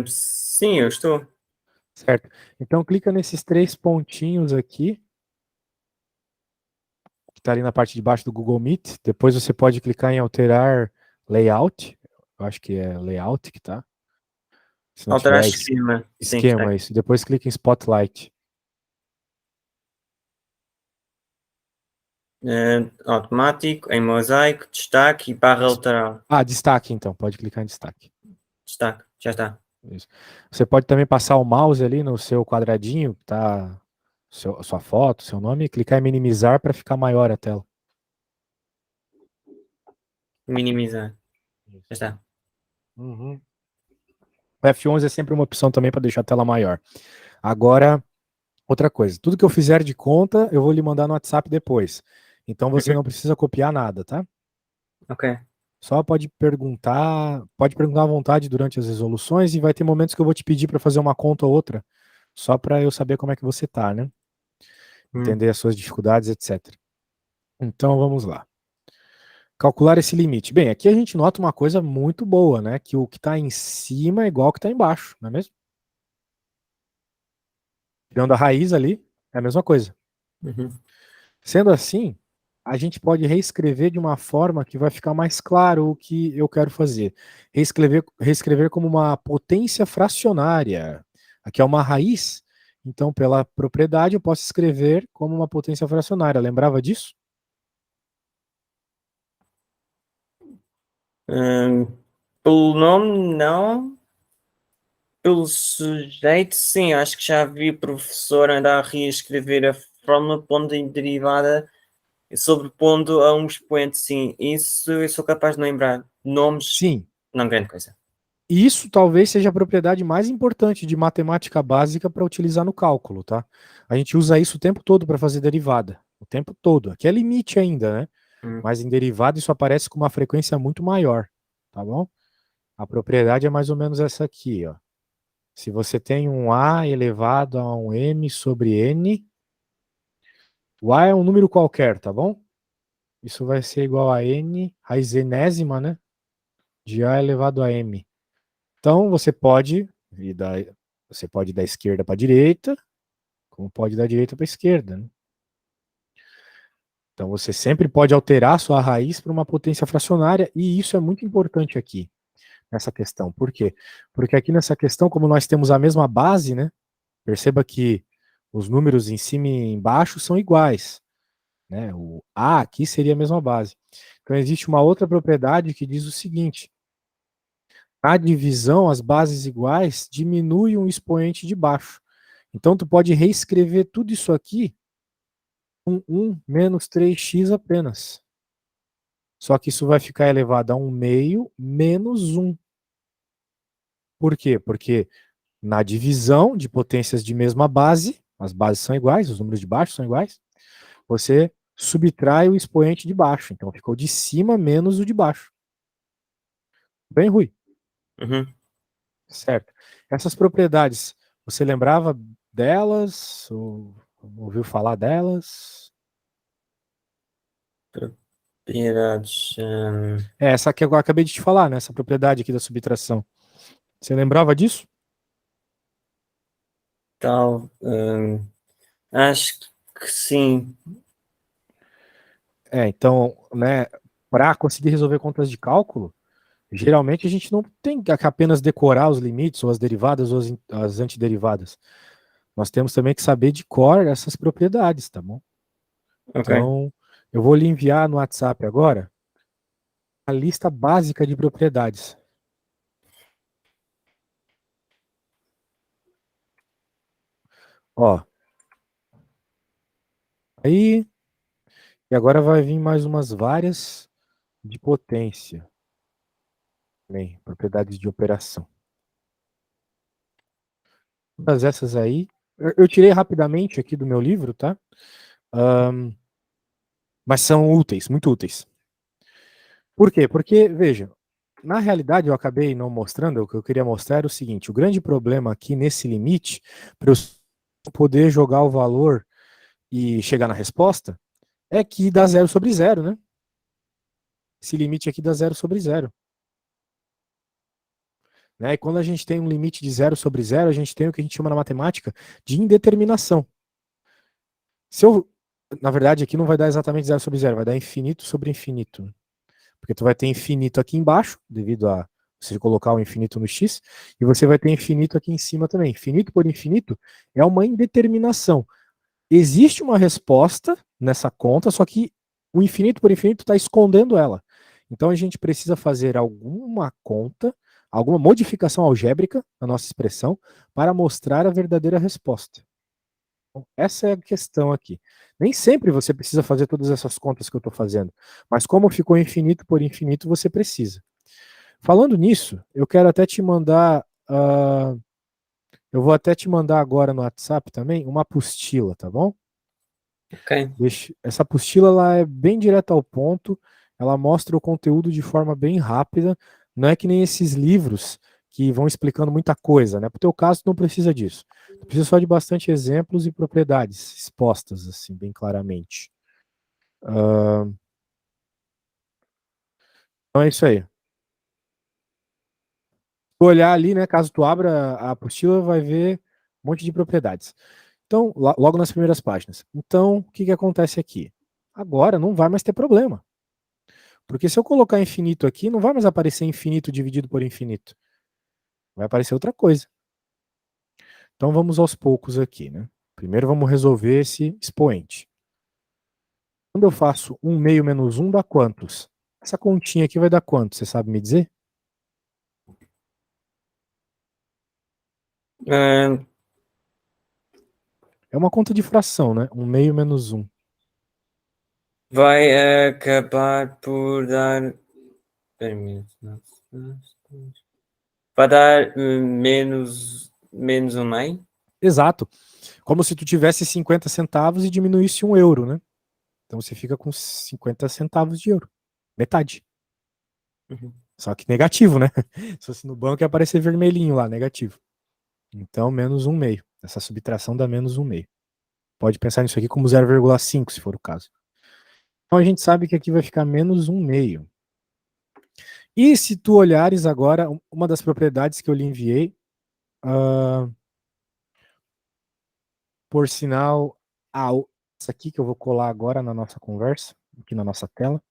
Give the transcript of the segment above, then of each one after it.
Sim, eu estou. Certo. Então clica nesses 3 pontinhos aqui, que está ali na parte de baixo do Google Meet. Depois você pode clicar em alterar layout. Eu acho que é layout que tá. Se não Alterar tiver esquema. Sim, está esquema, aqui. isso. Depois clica em Spotlight. Automático, em mosaico, destaque e barra lateral. Ah, destaque então. Pode clicar em destaque. Destaque, já está. Isso. Você pode também passar o mouse ali no seu quadradinho, que tá sua foto, seu nome, e clicar em minimizar para ficar maior a tela. Minimizar. Já Isso. está. Uhum. O F11 é sempre uma opção também para deixar a tela maior. Agora, outra coisa, tudo que eu fizer de conta, eu vou lhe mandar no WhatsApp depois. Então você Uhum. não precisa copiar nada, tá? Ok. Só pode perguntar à vontade durante as resoluções e vai ter momentos que eu vou te pedir para fazer uma conta ou outra, só para eu saber como é que você tá, né? Hum. Entender as suas dificuldades, etc. Então vamos lá. Calcular esse limite. Bem, aqui a gente nota uma coisa muito boa, né? Que o que está em cima é igual ao que está embaixo, não é mesmo? Tirando a raiz ali, é a mesma coisa. Uhum. Sendo assim, a gente pode reescrever de uma forma que vai ficar mais claro o que eu quero fazer. Reescrever como uma potência fracionária. Aqui é uma raiz, então pela propriedade eu posso escrever como uma potência fracionária. Lembrava disso? Hum, Pelo nome, não. Pelo sujeito, sim. Acho que já vi o professor andar a reescrever a fórmula pondo em derivada e sobrepondo a um expoente, sim. Isso eu sou capaz de lembrar. Nomes, Sim. não grande coisa. E isso talvez seja a propriedade mais importante de matemática básica para utilizar no cálculo, tá? A gente usa isso o tempo todo para fazer derivada. O tempo todo. Aqui é limite ainda, né? Hum. Mas em derivada isso aparece com uma frequência muito maior, tá bom? A propriedade é mais ou menos essa aqui, ó. Se você tem um A elevado a um M sobre N, o A é um número qualquer, tá bom? Isso vai ser igual a N, raiz enésima, né? De A elevado a M. Então você pode ir da esquerda para a direita, como pode ir da direita para a esquerda, né? Então você sempre pode alterar a sua raiz para uma potência fracionária, e isso é muito importante aqui nessa questão. Por quê? Porque aqui nessa questão, como nós temos a mesma base, né? Perceba que os números em cima e embaixo são iguais, né? O A aqui seria a mesma base. Então existe uma outra propriedade que diz o seguinte: na divisão, as bases iguais diminuem o expoente de baixo. Então tu pode reescrever tudo isso aqui com 1 menos 3x apenas. Só que isso vai ficar elevado a 1 meio menos 1. Por quê? Porque na divisão de potências de mesma base, as bases são iguais, os números de baixo são iguais, você subtrai o expoente de baixo. Então ficou de cima menos o de baixo. Bem, Rui? Uhum. Certo. Essas propriedades, você lembrava delas? Ou ouviu falar delas? Propriedades. É essa que eu acabei de te falar, né? Essa propriedade aqui da subtração. Você lembrava disso? Tal. Acho que sim. É, então, né, para conseguir resolver contas de cálculo, geralmente a gente não tem que apenas decorar os limites, ou as derivadas, ou as antiderivadas. Nós temos também que saber de cor essas propriedades, tá bom? Ok. Então, eu vou lhe enviar no WhatsApp agora a lista básica de propriedades. Ó, aí, e agora vai vir mais umas várias de potência. Bem, propriedades de operação. Todas essas aí, eu tirei rapidamente aqui do meu livro, tá? Ahn, mas são úteis, muito úteis. Por quê? Porque, veja, na realidade eu acabei não mostrando, o que eu queria mostrar era o seguinte: o grande problema aqui nesse limite, para eu poder jogar o valor e chegar na resposta, é que dá 0/0, né? Esse limite aqui dá 0/0. Né? E quando a gente tem um limite de 0/0, a gente tem o que a gente chama na matemática de indeterminação. Se eu, na verdade, aqui não vai dar exatamente 0/0, vai dar infinito sobre infinito. Porque tu vai ter infinito aqui embaixo, devido a você colocar o infinito no x, e você vai ter infinito aqui em cima também. Infinito por infinito é uma indeterminação. Existe uma resposta nessa conta, só que o infinito por infinito está escondendo ela. Então a gente precisa fazer alguma conta, alguma modificação algébrica na nossa expressão para mostrar a verdadeira resposta. Então, essa é a questão aqui. Nem sempre você precisa fazer todas essas contas que eu estou fazendo, mas como ficou infinito por infinito, você precisa. Falando nisso, eu quero até te mandar, eu vou até te mandar agora no WhatsApp também uma apostila, tá bom? Ok. Essa apostila ela é bem direta ao ponto, ela mostra o conteúdo de forma bem rápida, não é que nem esses livros que vão explicando muita coisa, né? Para o teu caso, tu não precisa disso. Tu precisa só de bastante exemplos e propriedades expostas, assim, bem claramente. Então é isso aí. Se tu olhar ali, né, caso tu abra a apostila, vai ver um monte de propriedades. Então, logo nas primeiras páginas. Então, o que que acontece aqui? Agora não vai mais ter problema. Porque se eu colocar infinito aqui, não vai mais aparecer infinito dividido por infinito. Vai aparecer outra coisa. Então vamos aos poucos aqui, né? Primeiro vamos resolver esse expoente. Quando eu faço 1 meio menos 1 dá quantos? Essa continha aqui vai dar quanto? Você sabe me dizer? Ah, É uma conta de fração, né? 1 meio menos 1. vai acabar por dar. Vai dar menos um meio? Exato. Como se tu tivesse 50 centavos e diminuísse 1 euro, né? Então você fica com 50 centavos de euro. Metade. Uhum. Só que negativo, né? Se fosse no banco ia aparecer vermelhinho lá, negativo. Então, menos 1 meio. Essa subtração dá menos 1 meio. Pode pensar nisso aqui como 0,5, se for o caso. Então, a gente sabe que aqui vai ficar menos 1 meio. E se tu olhares agora, uma das propriedades que eu lhe enviei, por sinal, essa aqui que eu vou colar agora na nossa conversa, aqui na nossa tela.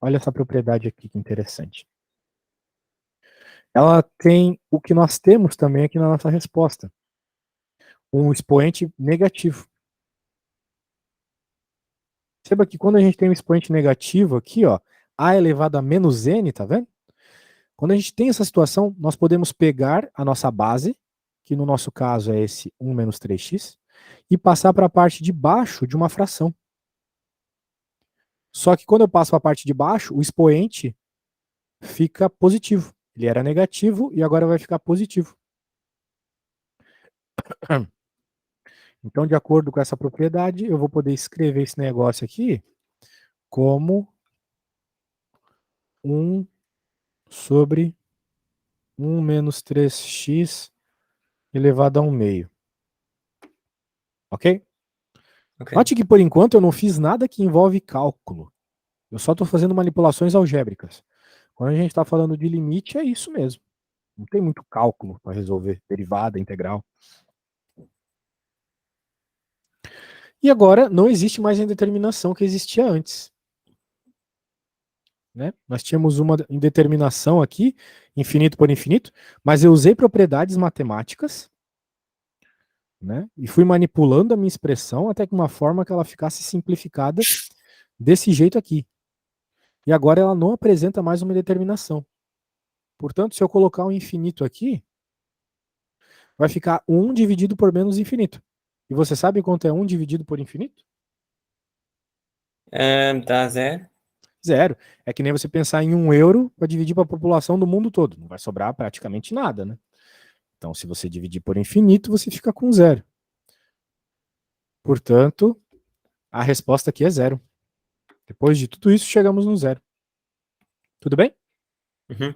Olha essa propriedade aqui, que interessante. Ela tem o que nós temos também aqui na nossa resposta. Um expoente negativo. Perceba que quando a gente tem um expoente negativo aqui, ó, a elevado a menos n, tá vendo? Quando a gente tem essa situação, nós podemos pegar a nossa base, que no nosso caso é esse 1 menos 3x, e passar para a parte de baixo de uma fração. Só que quando eu passo para a parte de baixo, o expoente fica positivo. Ele era negativo e agora vai ficar positivo. Então, de acordo com essa propriedade, eu vou poder escrever esse negócio aqui como 1 sobre 1 menos 3x elevado a 1 meio. Ok? Ok. Note que, por enquanto, eu não fiz nada que envolve cálculo. Eu só estou fazendo manipulações algébricas. Quando a gente está falando de limite, é isso mesmo. Não tem muito cálculo para resolver, derivada, integral. E agora não existe mais a indeterminação que existia antes. Né? Nós tínhamos uma indeterminação aqui, infinito por infinito, mas eu usei propriedades matemáticas, né? E fui manipulando a minha expressão até que uma forma que ela ficasse simplificada desse jeito aqui. E agora ela não apresenta mais uma determinação. Portanto, se eu colocar um infinito aqui, vai ficar 1 dividido por menos infinito. E você sabe quanto é 1 dividido por infinito? Dá zero. Zero. É que nem você pensar em 1 euro para dividir para a população do mundo todo. Não vai sobrar praticamente nada, né? Então, se você dividir por infinito, você fica com zero. Portanto, a resposta aqui é zero. Depois de tudo isso, chegamos no zero. Tudo bem? Uhum.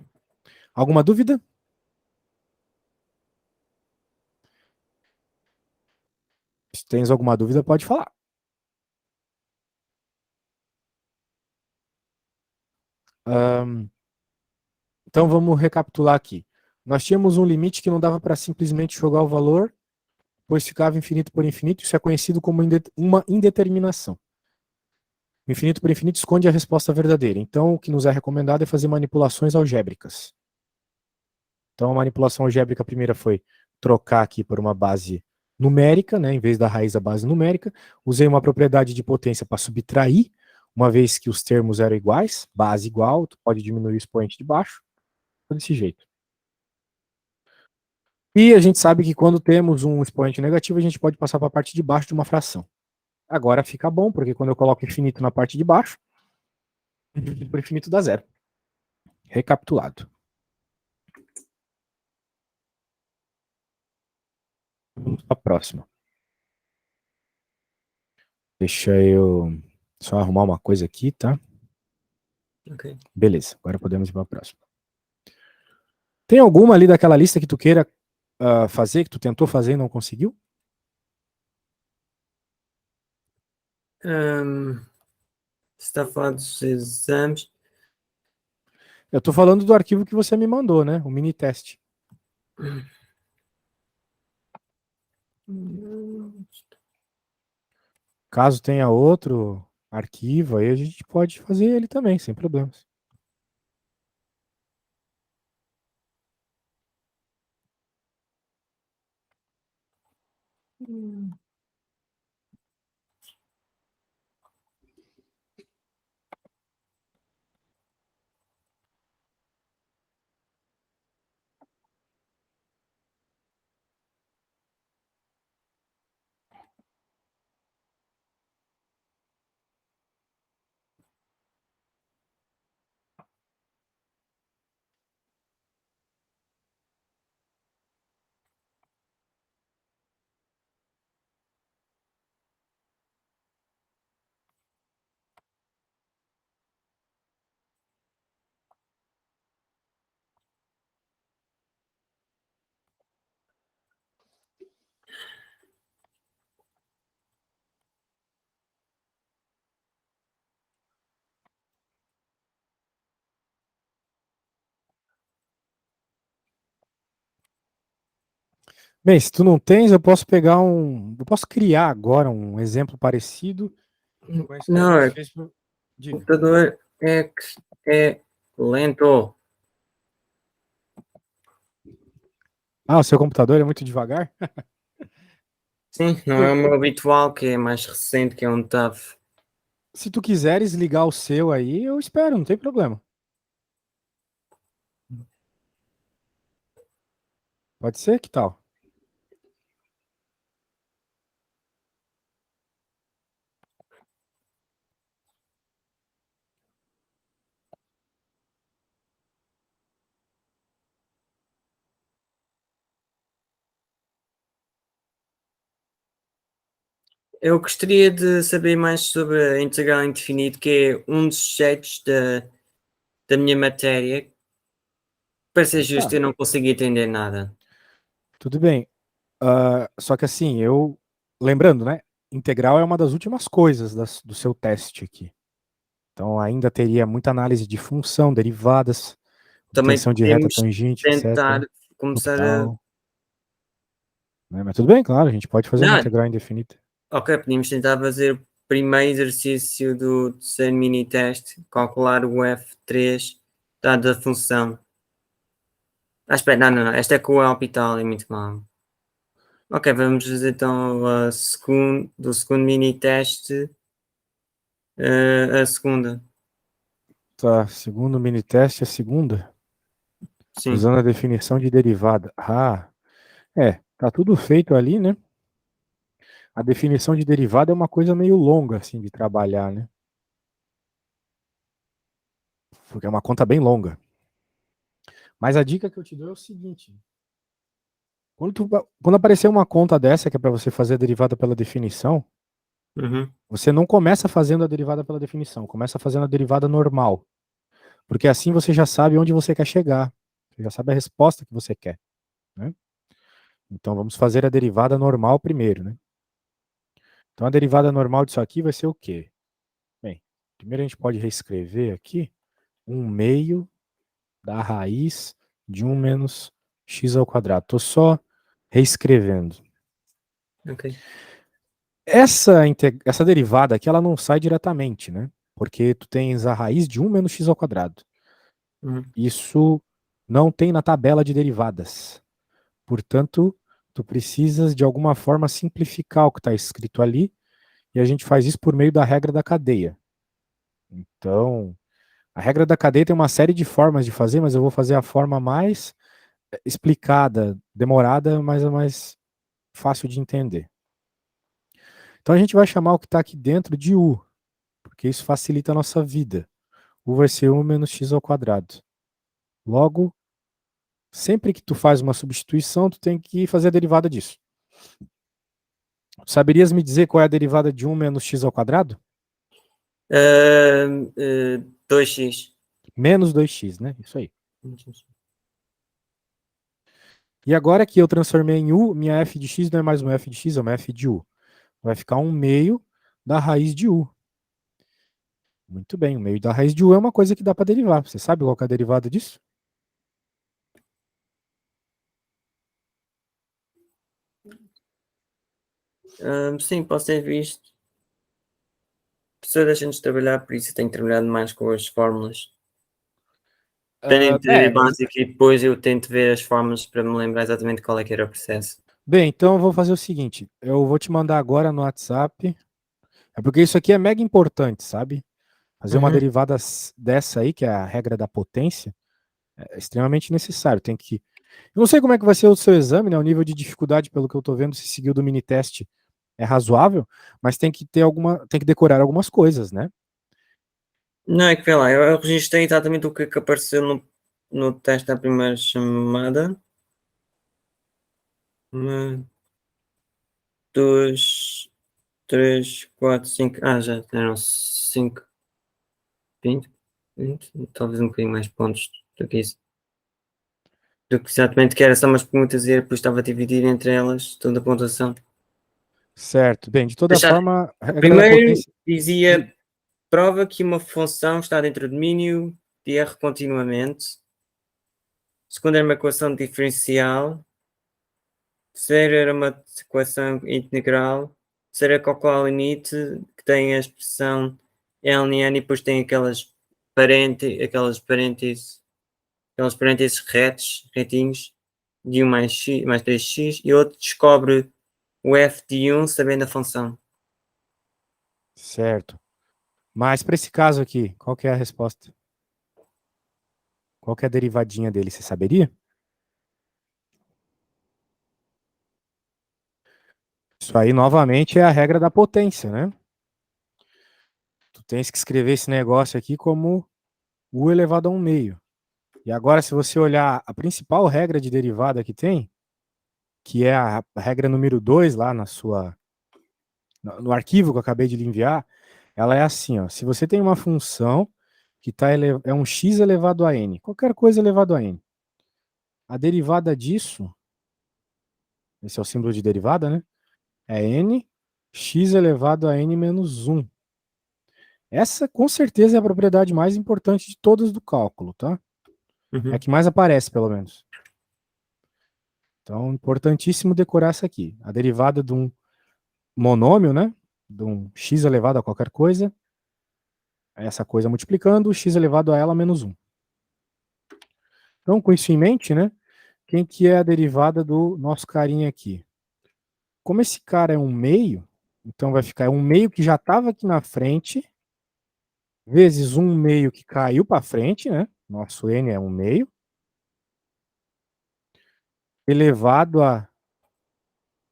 Alguma dúvida? Se tens alguma dúvida, pode falar. Então vamos recapitular aqui. nós tínhamos um limite que não dava para simplesmente jogar o valor, pois ficava infinito por infinito. Isso é conhecido como uma indeterminação. Infinito por infinito esconde a resposta verdadeira. Então, o que nos é recomendado é fazer manipulações algébricas. Então, a manipulação algébrica primeira foi trocar aqui por uma base numérica, né, em vez da raiz da base numérica. Usei uma propriedade de potência para subtrair, uma vez que os termos eram iguais, base igual, tu pode diminuir o expoente de baixo, desse jeito. E a gente sabe que quando temos um expoente negativo, a gente pode passar para a parte de baixo de uma fração. Agora fica bom, porque quando eu coloco infinito na parte de baixo, por infinito dá zero. Recapitulado. Vamos para a próxima. Deixa eu só arrumar uma coisa aqui, tá? Ok. Beleza, agora podemos ir para a próxima. Tem alguma ali daquela lista que tu queira fazer, que tu tentou fazer e não conseguiu? Você está a falar dos exames? Eu tô falando do arquivo que você me mandou, né? O mini teste. Caso tenha outro arquivo, aí a gente pode fazer ele também, sem problemas. Bem, se tu não tens, eu posso pegar eu posso criar agora um exemplo parecido com esse que a Não, gente o fez pro. Diga. computador é lento. Ah, o seu computador é muito devagar? Sim, não é o meu habitual, que é mais recente, que é um TAF. Se tu quiseres ligar o seu aí, eu espero, não tem problema. Pode ser? Que tal? Eu gostaria de saber mais sobre a integral indefinido, que é um dos sujeitos da minha matéria. Para ser justo, Tá, eu não consigo entender nada. tudo bem. Só que assim, lembrando, né? Integral é uma das últimas coisas do seu teste aqui. Então ainda teria muita análise de função, derivadas, Também obtenção de reta podemos tangente, tentar etc. começar a. Total. Né? Mas tudo bem, claro, a gente pode fazer uma Não, integral indefinida. ok, podíamos tentar fazer o primeiro exercício do terceiro mini teste, calcular o F3 dada a função. Ah, espera, não, esta é com o Hospital, é muito mal. Ok, vamos fazer então do segundo mini teste, a segunda. Tá, segundo mini teste, a segunda, Sim, usando a definição de derivada. Tá tudo feito ali, né? A definição de derivada é uma coisa meio longa, assim, de trabalhar, né? Porque é uma conta bem longa. Mas a dica que eu te dou é o seguinte: quando aparecer uma conta dessa que é para você fazer a derivada pela definição, uhum. você não começa fazendo a derivada pela definição, começa fazendo a derivada normal. Porque assim você já sabe onde você quer chegar. Você já sabe a resposta que você quer, né? Então vamos fazer a derivada normal primeiro, né? Então a derivada normal disso aqui vai ser o quê? Bem, primeiro a gente pode reescrever aqui 1/2 da raiz de 1 menos x ao quadrado. Estou só reescrevendo. Ok. Essa derivada aqui, ela não sai diretamente, né? Porque tu tens a raiz de 1 menos x ao quadrado. Uhum. Isso não tem na tabela de derivadas. Portanto, tu precisas de alguma forma simplificar o que está escrito ali, e a gente faz isso por meio da regra da cadeia. Então, a regra da cadeia tem uma série de formas de fazer, mas eu vou fazer a forma mais explicada, demorada, mas a mais fácil de entender. Então a gente vai chamar o que está aqui dentro de u, porque isso facilita a nossa vida. U vai ser 1 menos x ao quadrado. Logo, sempre que tu faz uma substituição, tu tem que fazer a derivada disso. Saberias me dizer qual é a derivada de 1 menos x ao quadrado? 2x. Menos 2x, né? Isso aí. E agora que eu transformei em u, minha f de x não é mais uma f de x, é uma f de u. Vai ficar 1/2 da raiz de u. Muito bem, o meio da raiz de u é uma coisa que dá para derivar. Você sabe qual que é a derivada disso? Sim, posso ter visto. A pessoa deixa-nos trabalhar, por isso eu tenho trabalhado mais com as fórmulas. Dependem de básico e depois eu tento ver as fórmulas para me lembrar exatamente qual é que era o processo. Bem, então eu vou fazer o seguinte, eu vou te mandar agora no WhatsApp, é porque isso aqui é mega importante, sabe? Fazer uma Uhum. derivada dessa aí, que é a regra da potência, é extremamente necessário. Tem que. Eu não sei como é que vai ser o seu exame, né? O nível de dificuldade, pelo que eu tô vendo, se seguiu do mini teste é razoável, mas tem que ter tem que decorar algumas coisas, né? Não, é que vê lá, eu registrei exatamente o que apareceu no teste da primeira chamada. 2, 3, 4, 5. Ah, já eram 5, 20, 20, talvez um bocadinho mais pontos do que isso. Do que exatamente que era só umas perguntas e depois estava dividido entre elas toda a pontuação. Certo. Bem, de toda Deixar, forma, a regra da primeiro potência. dizia prova que uma função está dentro do domínio de R continuamente. Segundo era uma equação diferencial. Terceiro era uma equação integral. Terceiro é calcular o limite, que tem a expressão ln e depois tem aquelas parênteses retinhos, de 1 mais, x, mais 3x, e outro descobre o f de 1 sabendo a função. Certo. Mas para esse caso aqui, qual que é a resposta? Qual que é a derivadinha dele? Você saberia? Isso aí, novamente, é a regra da potência, né? Tu tens que escrever esse negócio aqui como u elevado a 1/2. E agora, se você olhar a principal regra de derivada que tem, que é a regra número 2 lá no arquivo que eu acabei de lhe enviar, ela é assim, ó. Se você tem uma função que é um x elevado a n, qualquer coisa elevado a n, a derivada disso, esse é o símbolo de derivada, né? É n x elevado a n menos 1. Essa, com certeza, é a propriedade mais importante de todas do cálculo, tá? É a Uhum. que mais aparece, pelo menos. Então, importantíssimo decorar essa aqui. A derivada de um monômio, né? De um x elevado a qualquer coisa, essa coisa multiplicando, x elevado a ela menos 1. Então, com isso em mente, né? Quem que é a derivada do nosso carinha aqui? Como esse cara é um meio, então vai ficar 1/2 que já estava aqui na frente, vezes 1/2 que caiu para frente, né? Nosso n é 1/2, elevado a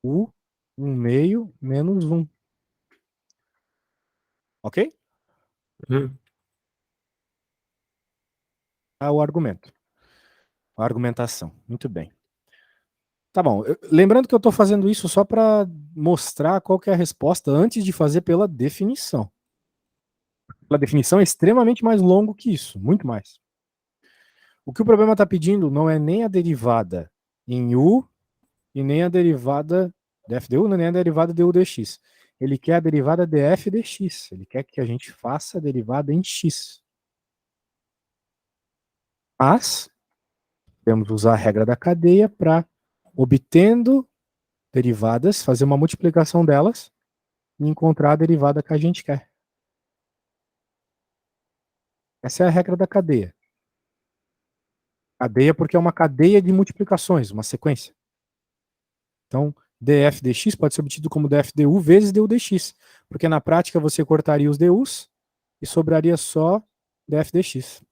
u 1/2 menos 1. Ok? Uhum. É o argumento. A argumentação. Muito bem. Tá bom. Lembrando que eu estou fazendo isso só para mostrar qual que é a resposta antes de fazer pela definição. Pela definição é extremamente mais longo que isso, muito mais. O que o problema está pedindo não é nem a derivada em u e nem a derivada df de u, nem a derivada de u dx. Ele quer a derivada df dx. Ele quer que a gente faça a derivada em x. Mas Podemos usar a regra da cadeia para, obtendo derivadas, fazer uma multiplicação delas e encontrar a derivada que a gente quer. Essa é a regra da cadeia. Cadeia porque é uma cadeia de multiplicações, uma sequência. Então, df dx pode ser obtido como df du vezes du dx, porque na prática você cortaria os du's e sobraria só df dx,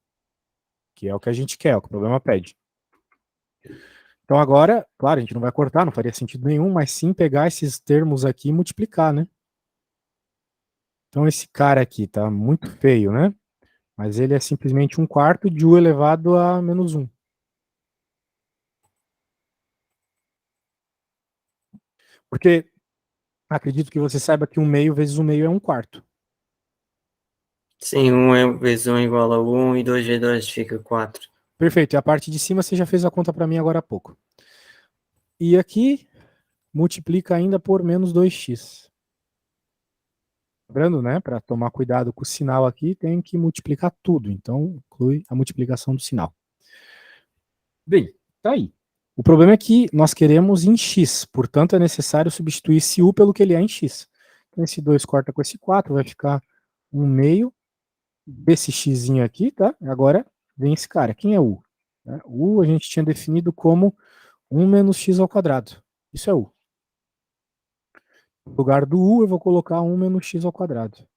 que é o que a gente quer, é o que o problema pede. Então agora, claro, a gente não vai cortar, não faria sentido nenhum, mas sim pegar esses termos aqui e multiplicar, né? Então esse cara aqui tá muito feio, né? Mas ele é simplesmente 1/4 de u elevado a menos 1. Porque acredito que você saiba que 1/2 vezes 1/2 é 1/4. Sim, 1 vezes 1 igual a 1 e 2 vezes 2 fica 4. Perfeito, e a parte de cima você já fez a conta para mim agora há pouco. E aqui multiplica ainda por menos 2x. Lembrando, né, para tomar cuidado com o sinal aqui, tem que multiplicar tudo, então inclui a multiplicação do sinal. Bem, tá aí. O problema é que nós queremos em x, portanto é necessário substituir esse u pelo que ele é em x. Então esse 2 corta com esse 4, vai ficar 1/2 desse x aqui, tá? Agora vem esse cara, quem é u? U a gente tinha definido como 1 menos x ao quadrado. Isso é u. No lugar do u eu vou colocar 1 menos x ao quadrado.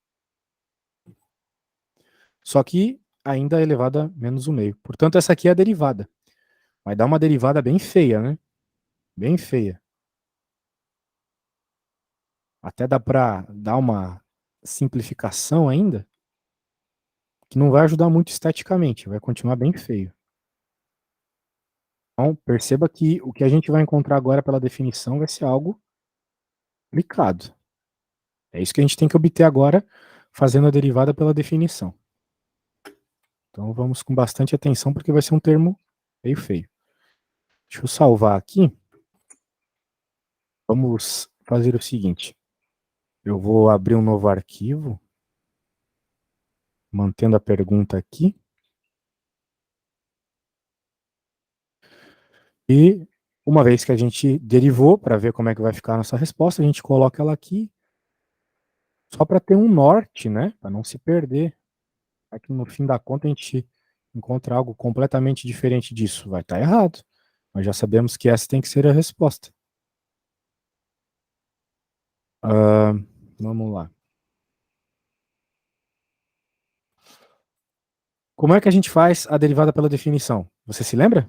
Só que ainda é elevado a menos 1/2. Portanto, essa aqui é a derivada. Vai dar uma derivada bem feia, né? Bem feia. Até dá para dar uma simplificação ainda, que não vai ajudar muito esteticamente, vai continuar bem feio. Então, perceba que o que a gente vai encontrar agora pela definição vai ser algo complicado. É isso que a gente tem que obter agora, fazendo a derivada pela definição. Então, vamos com bastante atenção, porque vai ser um termo meio feio. Deixa eu salvar aqui. Vamos fazer o seguinte. Eu vou abrir um novo arquivo, mantendo a pergunta aqui. E uma vez que a gente derivou, para ver como é que vai ficar a nossa resposta, a gente coloca ela aqui, só para ter um norte, né? Para não se perder. Aqui no fim da conta a gente encontra algo completamente diferente disso. Vai estar errado. Mas já sabemos que essa tem que ser a resposta. Vamos lá. Como é que a gente faz a derivada pela definição? Você se lembra?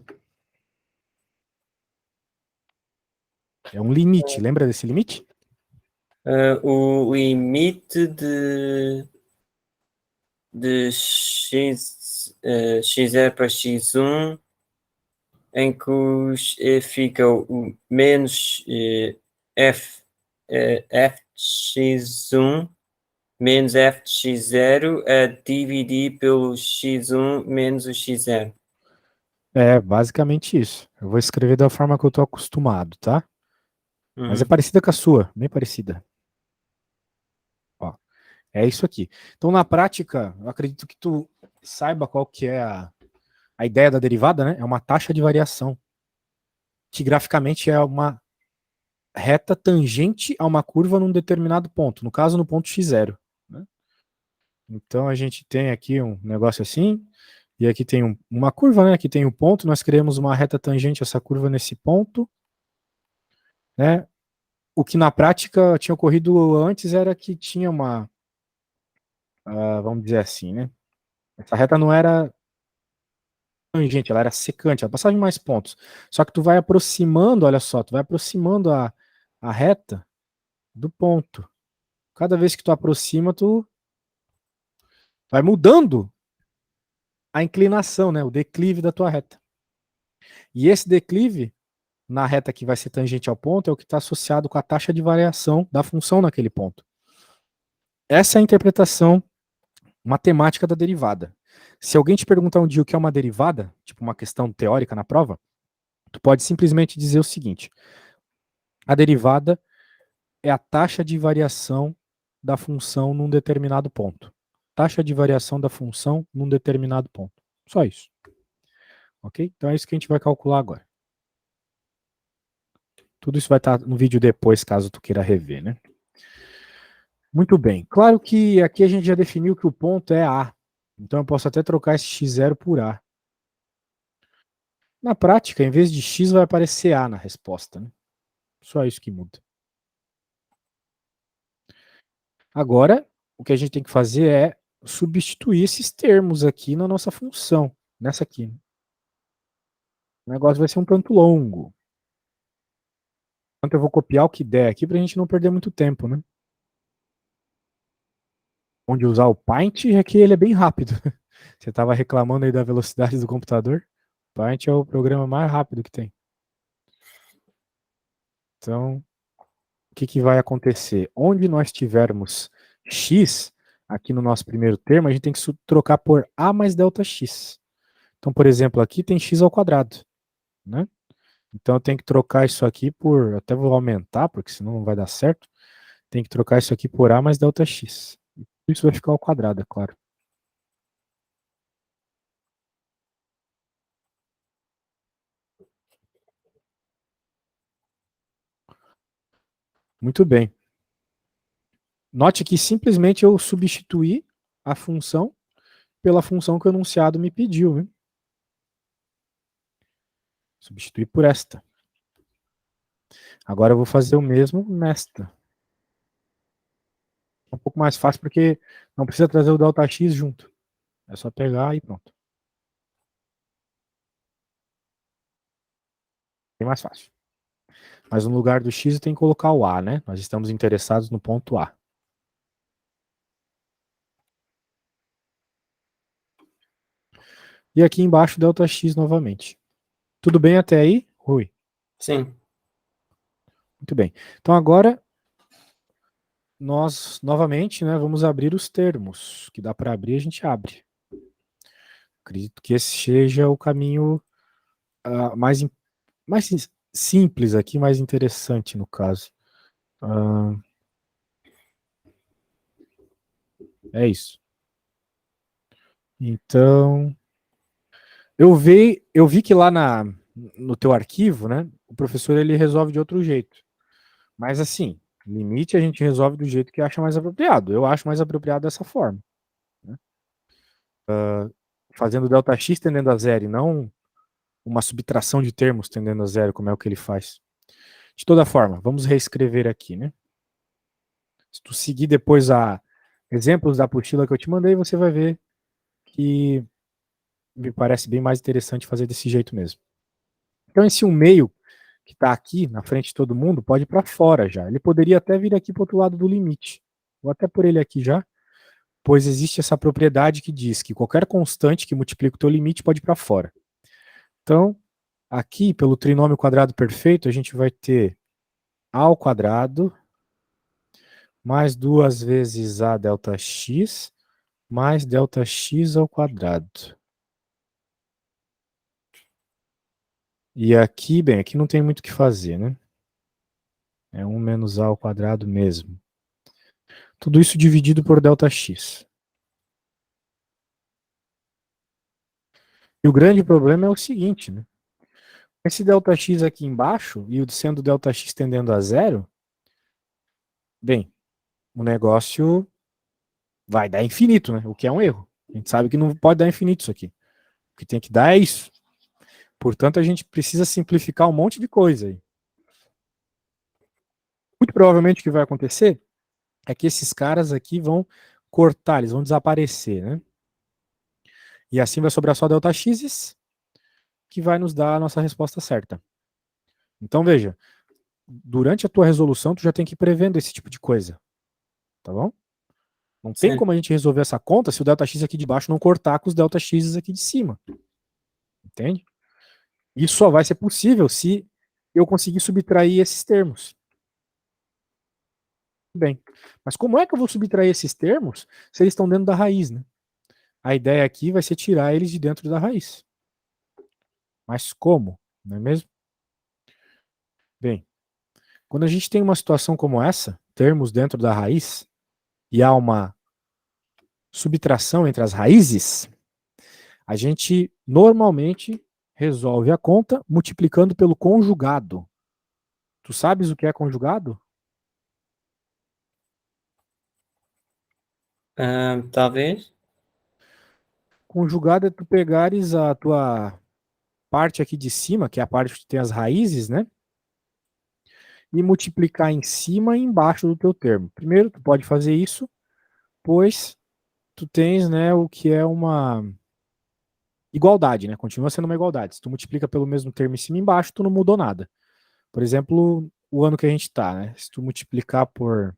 É um limite. Lembra desse limite? O limite de x0 para x1, em que fica o menos f de x1 menos f de x0 a dividir pelo x1 menos o x0. É, basicamente isso. Eu vou escrever da forma que eu estou acostumado, tá? Mas é parecida com a sua, bem parecida. Ó, é isso aqui. Então, na prática, eu acredito que tu saiba qual que é a ideia da derivada, né? É uma taxa de variação, que graficamente é uma reta tangente a uma curva num determinado ponto, no caso no ponto x0. Né? Então a gente tem aqui um negócio assim, e aqui tem uma curva, né? Aqui tem um ponto, nós criamos uma reta tangente a essa curva nesse ponto, né? O que na prática tinha ocorrido antes era que tinha uma, vamos dizer assim, né? Essa reta não era tangente, ela era secante, ela passava em mais pontos. Só que tu vai aproximando, olha só, tu vai aproximando a reta do ponto. Cada vez que tu aproxima, tu vai mudando a inclinação, né? O declive da tua reta. E esse declive, na reta que vai ser tangente ao ponto, é o que está associado com a taxa de variação da função naquele ponto. Essa é a interpretação matemática da derivada. Se alguém te perguntar um dia o que é uma derivada, tipo uma questão teórica na prova, tu pode simplesmente dizer o seguinte: a derivada é a taxa de variação da função num determinado ponto. Taxa de variação da função num determinado ponto. Só isso. ok? Então é isso que a gente vai calcular agora. Tudo isso vai estar no vídeo depois, caso tu queira rever, né? Muito bem. Claro que aqui a gente já definiu que o ponto é A. Então eu posso até trocar esse x0 por A. Na prática, em vez de x, vai aparecer A na resposta, né? Só isso que muda. Agora, o que a gente tem que fazer é substituir esses termos aqui na nossa função, nessa aqui. O negócio vai ser um tanto longo. Então eu vou copiar o que der aqui para a gente não perder muito tempo, né? Onde usar o Paint é que ele é bem rápido. Você estava reclamando aí da velocidade do computador? O Paint é o programa mais rápido que tem. Então, o que vai acontecer? Onde nós tivermos x, aqui no nosso primeiro termo, a gente tem que trocar por a mais delta x. Então, por exemplo, aqui tem x ao quadrado, né? Então eu tenho que trocar isso aqui por, até vou aumentar, porque senão não vai dar certo. Tem que trocar isso aqui por a mais delta x. Isso vai ficar ao quadrado, é claro. Muito bem. Note que simplesmente eu substituí a função pela função que o enunciado me pediu, né? Substituir por esta. Agora eu vou fazer o mesmo nesta. É um pouco mais fácil porque não precisa trazer o Δx junto. É só pegar e pronto. Bem mais fácil. Mas no lugar do x eu tenho que colocar o a, né? Nós estamos interessados no ponto A. E aqui embaixo Δx novamente. Tudo bem até aí, Rui? Sim. Muito bem. Então agora nós novamente, né, vamos abrir os termos. Que dá para abrir, a gente abre. Acredito que esse seja o caminho mais simples aqui, mais interessante no caso. É isso. Então, eu vi que lá no teu arquivo, né, o professor ele resolve de outro jeito. Mas assim, limite a gente resolve do jeito que acha mais apropriado. Eu acho mais apropriado dessa forma. Né? Fazendo Δx tendendo a zero e não uma subtração de termos tendendo a zero, como é o que ele faz. De toda forma, vamos reescrever aqui, né? Se tu seguir depois a exemplos da apostila que eu te mandei, você vai ver que me parece bem mais interessante fazer desse jeito mesmo. Então esse 1/2 que está aqui na frente de todo mundo pode ir para fora já. Ele poderia até vir aqui para o outro lado do limite. Vou até por ele aqui já, pois existe essa propriedade que diz que qualquer constante que multiplica o teu limite pode ir para fora. Então, aqui, pelo trinômio quadrado perfeito, a gente vai ter a ao quadrado mais 2 vezes a delta x mais delta x ao quadrado. E aqui, bem, aqui não tem muito o que fazer, né? É 1 menos a ao quadrado mesmo. Tudo isso dividido por Δx. E o grande problema é o seguinte, né? Esse Δx aqui embaixo, e o sendo Δx tendendo a zero, bem, o negócio vai dar infinito, né? O que é um erro. A gente sabe que não pode dar infinito isso aqui. O que tem que dar é isso. Portanto, a gente precisa simplificar um monte de coisa aí. Muito provavelmente o que vai acontecer é que esses caras aqui vão cortar, eles vão desaparecer, né? E assim vai sobrar só Δx, que vai nos dar a nossa resposta certa. Então, veja, durante a tua resolução, tu já tem que ir prevendo esse tipo de coisa. Tá bom? Não tem como a gente resolver essa conta se o Δx aqui de baixo não cortar com os Δx aqui de cima. Entende? Isso só vai ser possível se eu conseguir subtrair esses termos. Bem, mas como é que eu vou subtrair esses termos se eles estão dentro da raiz, né? A ideia aqui vai ser tirar eles de dentro da raiz. Mas como? Não é mesmo? Bem, quando a gente tem uma situação como essa, termos dentro da raiz, e há uma subtração entre as raízes, a gente normalmente resolve a conta multiplicando pelo conjugado. Tu sabes o que é conjugado? Talvez. Conjugado é tu pegares a tua parte aqui de cima, que é a parte que tem as raízes, né? E multiplicar em cima e embaixo do teu termo. Primeiro, tu pode fazer isso, pois tu tens, né, o que é uma igualdade, né? Continua sendo uma igualdade. Se tu multiplica pelo mesmo termo em cima e embaixo, tu não mudou nada. Por exemplo, o ano que a gente está, né? Se tu multiplicar por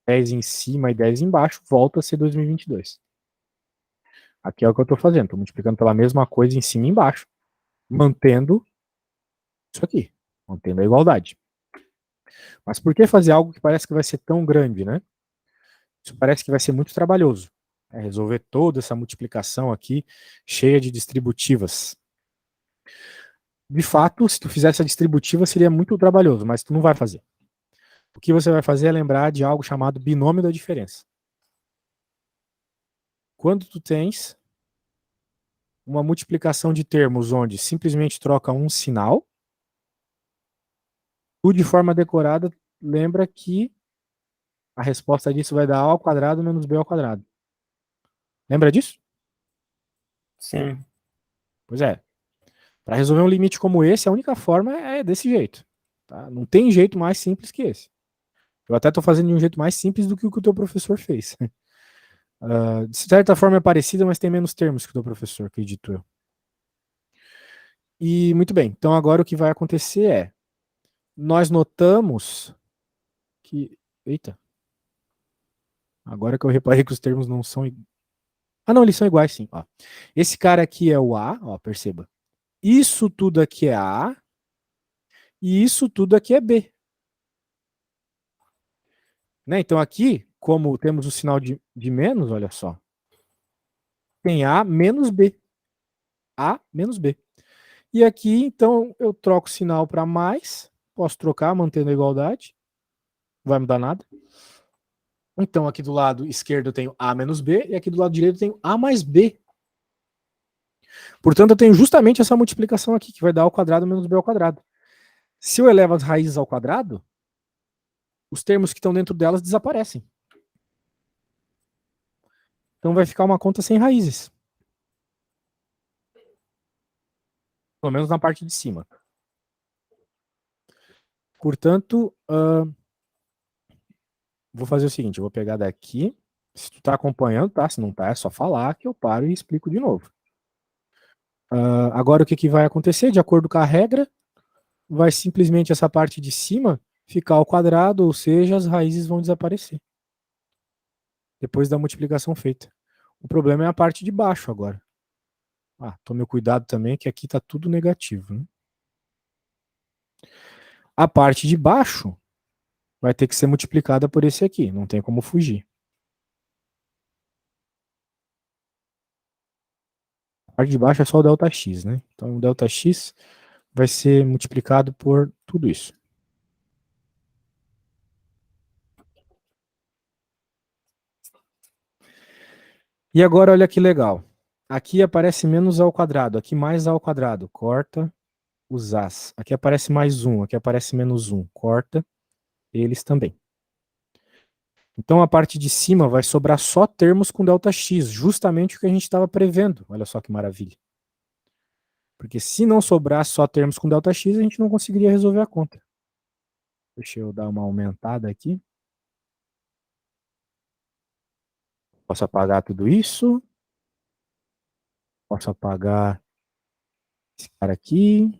10 em cima e 10 embaixo, volta a ser 2022. Aqui é o que eu estou fazendo. Estou multiplicando pela mesma coisa em cima e embaixo, mantendo isso aqui, mantendo a igualdade. Mas por que fazer algo que parece que vai ser tão grande, né? Isso parece que vai ser muito trabalhoso. É resolver toda essa multiplicação aqui, cheia de distributivas. De fato, se tu fizesse a distributiva, seria muito trabalhoso, mas tu não vai fazer. O que você vai fazer é lembrar de algo chamado binômio da diferença. Quando tu tens uma multiplicação de termos onde simplesmente troca um sinal, tu de forma decorada lembra que a resposta disso vai dar a ao quadrado menos b ao quadrado. Lembra disso? Sim. Pois é. Para resolver um limite como esse, a única forma é desse jeito. Tá? Não tem jeito mais simples que esse. Eu até estou fazendo de um jeito mais simples do que o teu professor fez. De certa forma é parecida, mas tem menos termos que o teu professor, acredito eu. E muito bem, então agora o que vai acontecer é, nós notamos que. Eita. Agora que eu reparei que os termos não são. Ah, não, eles são iguais sim. Ó. Esse cara aqui é o A, ó, perceba. Isso tudo aqui é A e isso tudo aqui é B. Né? Então aqui, como temos o sinal de menos, olha só, tem A menos B. A menos B. E aqui, então, eu troco o sinal para mais, posso trocar, mantendo a igualdade, não vai mudar nada. Então, aqui do lado esquerdo eu tenho A menos B, e aqui do lado direito eu tenho A mais B. Portanto, eu tenho justamente essa multiplicação aqui, que vai dar ao quadrado menos B ao quadrado. Se eu elevo as raízes ao quadrado, os termos que estão dentro delas desaparecem. Então vai ficar uma conta sem raízes. Pelo menos na parte de cima. Portanto, vou fazer o seguinte, eu vou pegar daqui. Se tu tá acompanhando, tá? Se não tá, é só falar que eu paro e explico de novo. Agora o que vai acontecer? De acordo com a regra, vai simplesmente essa parte de cima ficar ao quadrado, ou seja, as raízes vão desaparecer. Depois da multiplicação feita. O problema é a parte de baixo agora. Tome cuidado também que aqui está tudo negativo. Né? A parte de baixo vai ter que ser multiplicada por esse aqui, não tem como fugir. A parte de baixo é só o ΔX, né? Então o ΔX vai ser multiplicado por tudo isso. E agora olha que legal. Aqui aparece menos a ao quadrado, aqui mais a ao quadrado. Corta os As. Aqui aparece mais 1, aqui aparece menos 1. Corta eles também. Então a parte de cima vai sobrar só termos com ΔX, justamente o que a gente estava prevendo. Olha só que maravilha. Porque se não sobrar só termos com ΔX, a gente não conseguiria resolver a conta. Deixa eu dar uma aumentada aqui. Posso apagar tudo isso. Posso apagar esse cara aqui.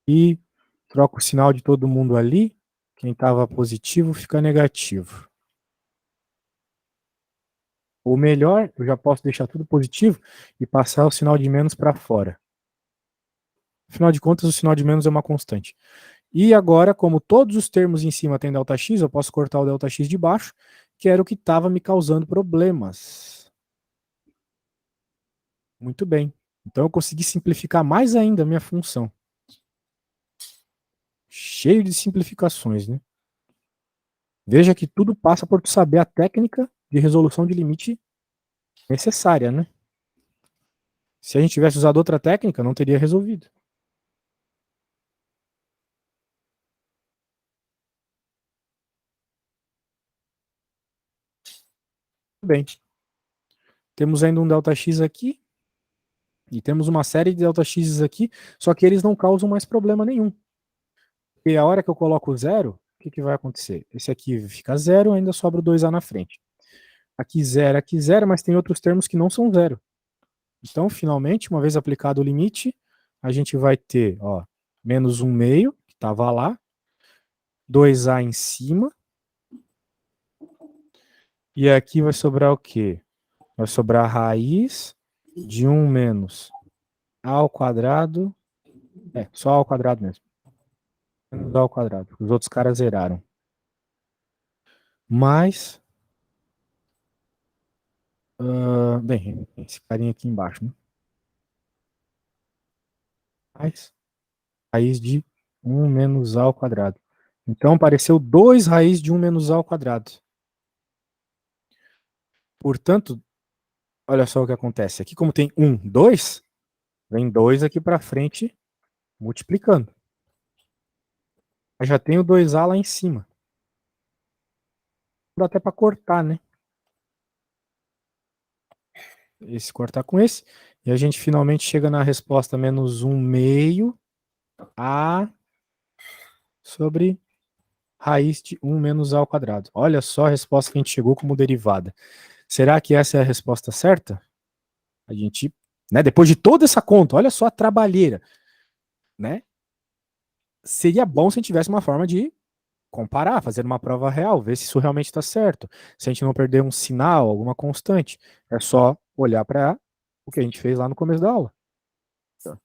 E troco o sinal de todo mundo ali. Quem estava positivo fica negativo. Ou melhor, eu já posso deixar tudo positivo e passar o sinal de menos para fora. Afinal de contas, o sinal de menos é uma constante. E agora, como todos os termos em cima têm ΔX, eu posso cortar o ΔX de baixo, que era o que estava me causando problemas. Muito bem. Então eu consegui simplificar mais ainda a minha função. Cheio de simplificações, né? Veja que tudo passa por tu saber a técnica de resolução de limite necessária, né? Se a gente tivesse usado outra técnica, não teria resolvido. Bem, temos ainda um ΔX aqui, e temos uma série de ΔX aqui, só que eles não causam mais problema nenhum. E a hora que eu coloco zero, o que vai acontecer? Esse aqui fica zero, ainda sobra o 2A na frente. Aqui zero, mas tem outros termos que não são zero. Então, finalmente, uma vez aplicado o limite, a gente vai ter, ó, menos 1 meio, que estava lá, 2A em cima, e aqui vai sobrar o quê? Vai sobrar a raiz de 1 menos A ao quadrado, só A ao quadrado mesmo, menos A ao quadrado, os outros caras zeraram. Mais, bem, esse carinha aqui embaixo, né? Mais raiz de 1 menos A ao quadrado. Então, apareceu 2 raiz de 1 menos A ao quadrado. Portanto, olha só o que acontece. Aqui, como tem 1, 2, vem 2 aqui para frente, multiplicando. Eu já tenho 2A lá em cima. Dá até para cortar, né? Esse cortar com esse. E a gente finalmente chega na resposta menos 1 meio A sobre raiz de 1 menos A ao quadrado. Olha só a resposta que a gente chegou como derivada. Será que essa é a resposta certa? A gente, né, depois de toda essa conta, olha só a trabalheira, né? Seria bom se a gente tivesse uma forma de comparar, fazer uma prova real, ver se isso realmente está certo. Se a gente não perder um sinal, alguma constante, é só olhar para o que a gente fez lá no começo da aula. Tá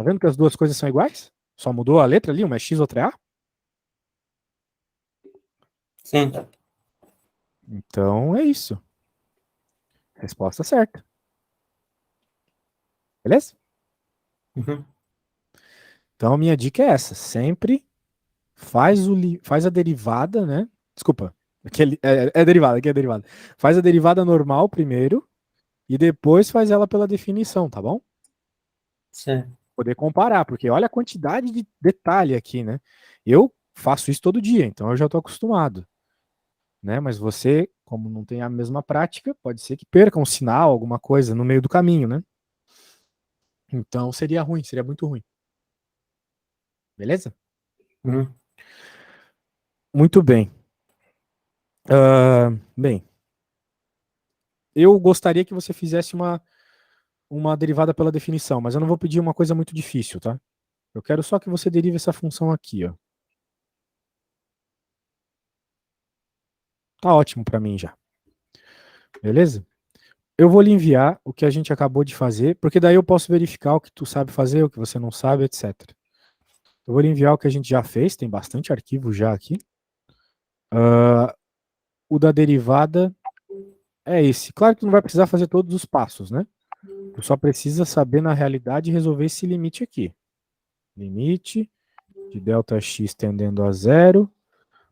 vendo que as duas coisas são iguais? Só mudou a letra ali, uma é x, outra é a? Sim. Então é isso. Resposta certa. Beleza? Uhum. Então a minha dica é essa. Sempre faz a derivada, né? Desculpa. É derivada, aqui é derivada. Faz a derivada normal primeiro e depois faz ela pela definição, tá bom? Sim. Poder comparar, porque olha a quantidade de detalhe aqui, né? Eu faço isso todo dia, então eu já estou acostumado, né? Mas você, como não tem a mesma prática, pode ser que perca um sinal, alguma coisa no meio do caminho, né? Então seria ruim, seria muito ruim. Beleza? Uhum. Muito bem. Bem, eu gostaria que você fizesse uma derivada pela definição, mas eu não vou pedir uma coisa muito difícil, tá? Eu quero só que você derive essa função aqui, ó. Tá ótimo para mim já. Beleza? Eu vou lhe enviar o que a gente acabou de fazer, porque daí eu posso verificar o que tu sabe fazer, o que você não sabe, etc. Eu vou lhe enviar o que a gente já fez, tem bastante arquivo já aqui. O da derivada é esse. Claro que tu não vai precisar fazer todos os passos, né? Tu só precisa saber, na realidade, resolver esse limite aqui. Limite de ΔX tendendo a zero,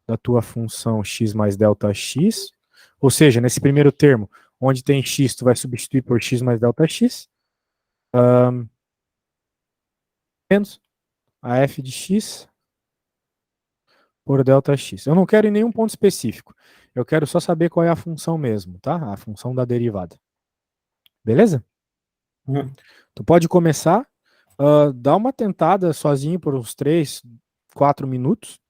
da tua função x mais ΔX, ou seja, nesse primeiro termo, onde tem x, tu vai substituir por x mais ΔX, menos a f de x por ΔX. Eu não quero em nenhum ponto específico. Eu quero só saber qual é a função mesmo, tá? A função da derivada. Beleza? Uhum. Tu pode começar, dá uma tentada sozinho por uns 3, 4 minutos,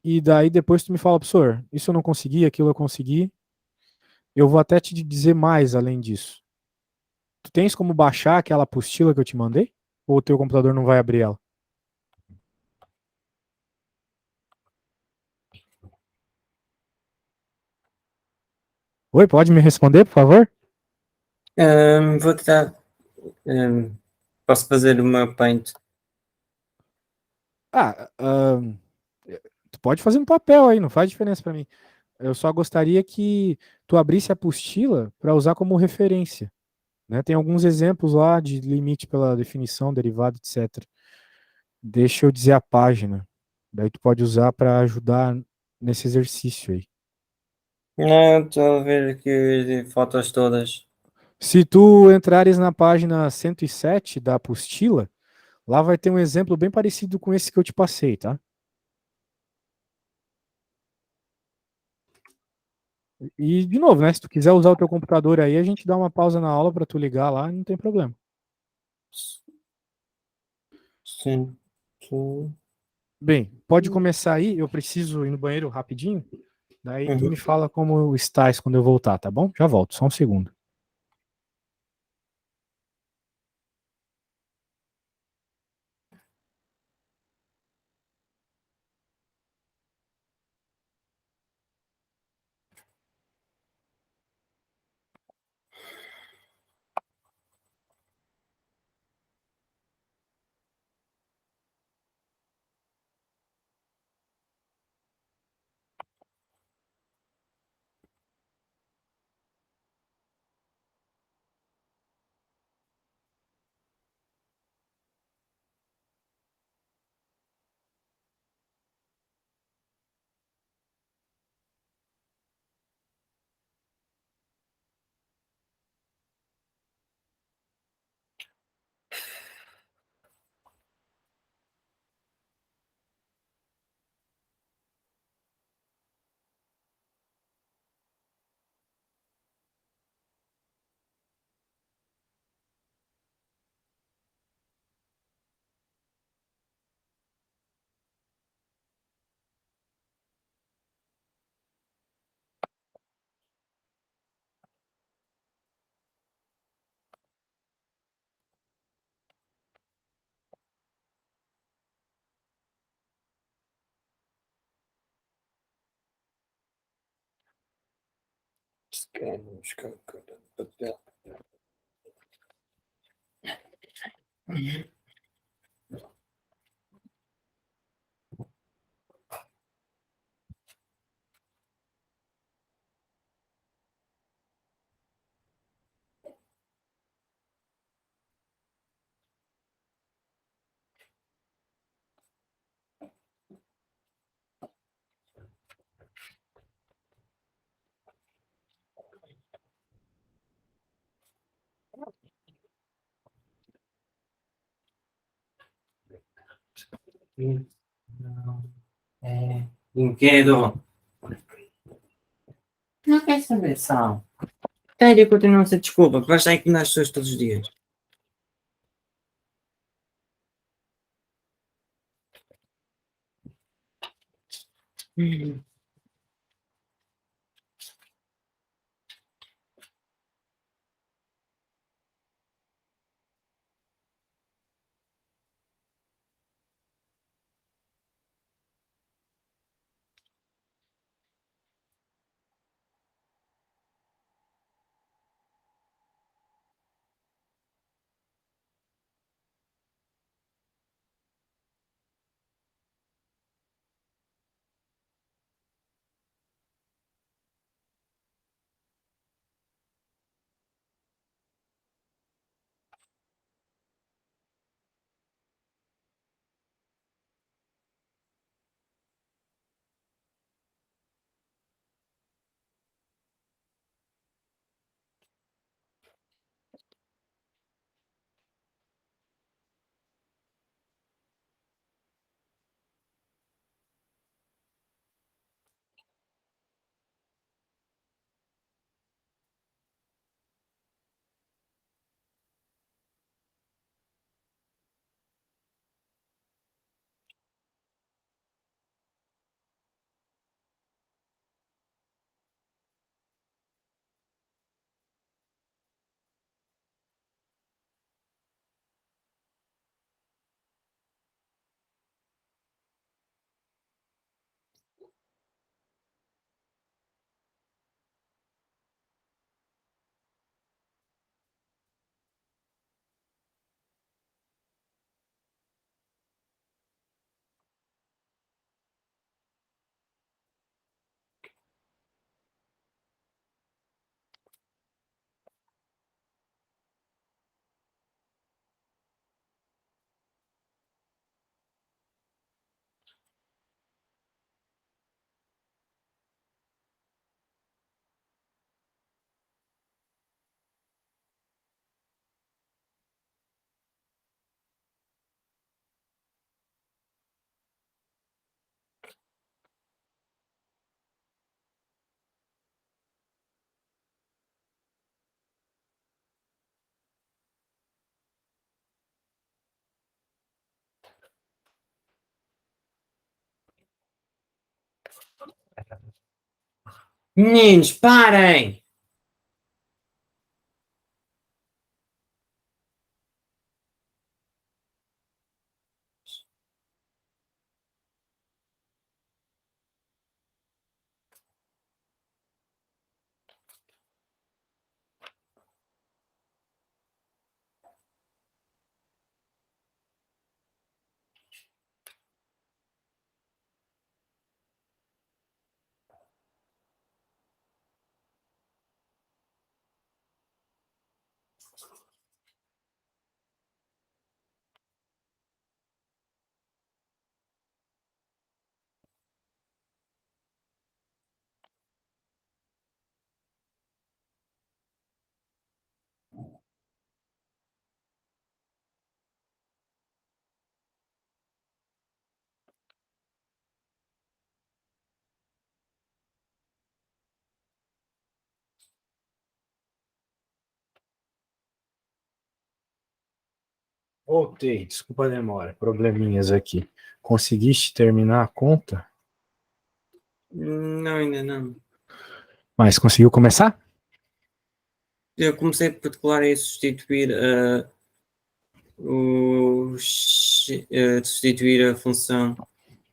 e daí depois tu me fala, professor, isso eu não consegui, aquilo eu consegui. Eu vou até te dizer mais além disso. Tu tens como baixar aquela apostila que eu te mandei? Ou o teu computador não vai abrir ela? Oi, pode me responder, por favor? Vou tentar. Posso fazer uma paint. Ah, tu pode fazer no papel aí, não faz diferença para mim. Eu só gostaria que tu abrisse a apostila para usar como referência. Né? Tem alguns exemplos lá de limite pela definição, derivada, etc. Deixa eu dizer a página. Daí tu pode usar para ajudar nesse exercício aí. Não, estou a ver aqui as fotos todas. Se tu entrares na página 107 da apostila, lá vai ter um exemplo bem parecido com esse que eu te passei, tá? E, de novo, né? Se tu quiser usar o teu computador aí, a gente dá uma pausa na aula para tu ligar lá, não tem problema. Sim. Sim. Bem, pode começar aí, eu preciso ir no banheiro rapidinho, daí tu me Uhum. fala como estás quando eu voltar, tá bom? Já volto, só um segundo. Não. É. Brinquedo. Não quer saber, Sal. Sério, continua a ser desculpa, que vais estar aqui nas pessoas todos os dias. Meninos, parem! Voltei, desculpa a demora, probleminhas aqui. Conseguiste terminar a conta? Não, ainda não. Mas conseguiu começar? Eu comecei por declarar e substituir substituir a função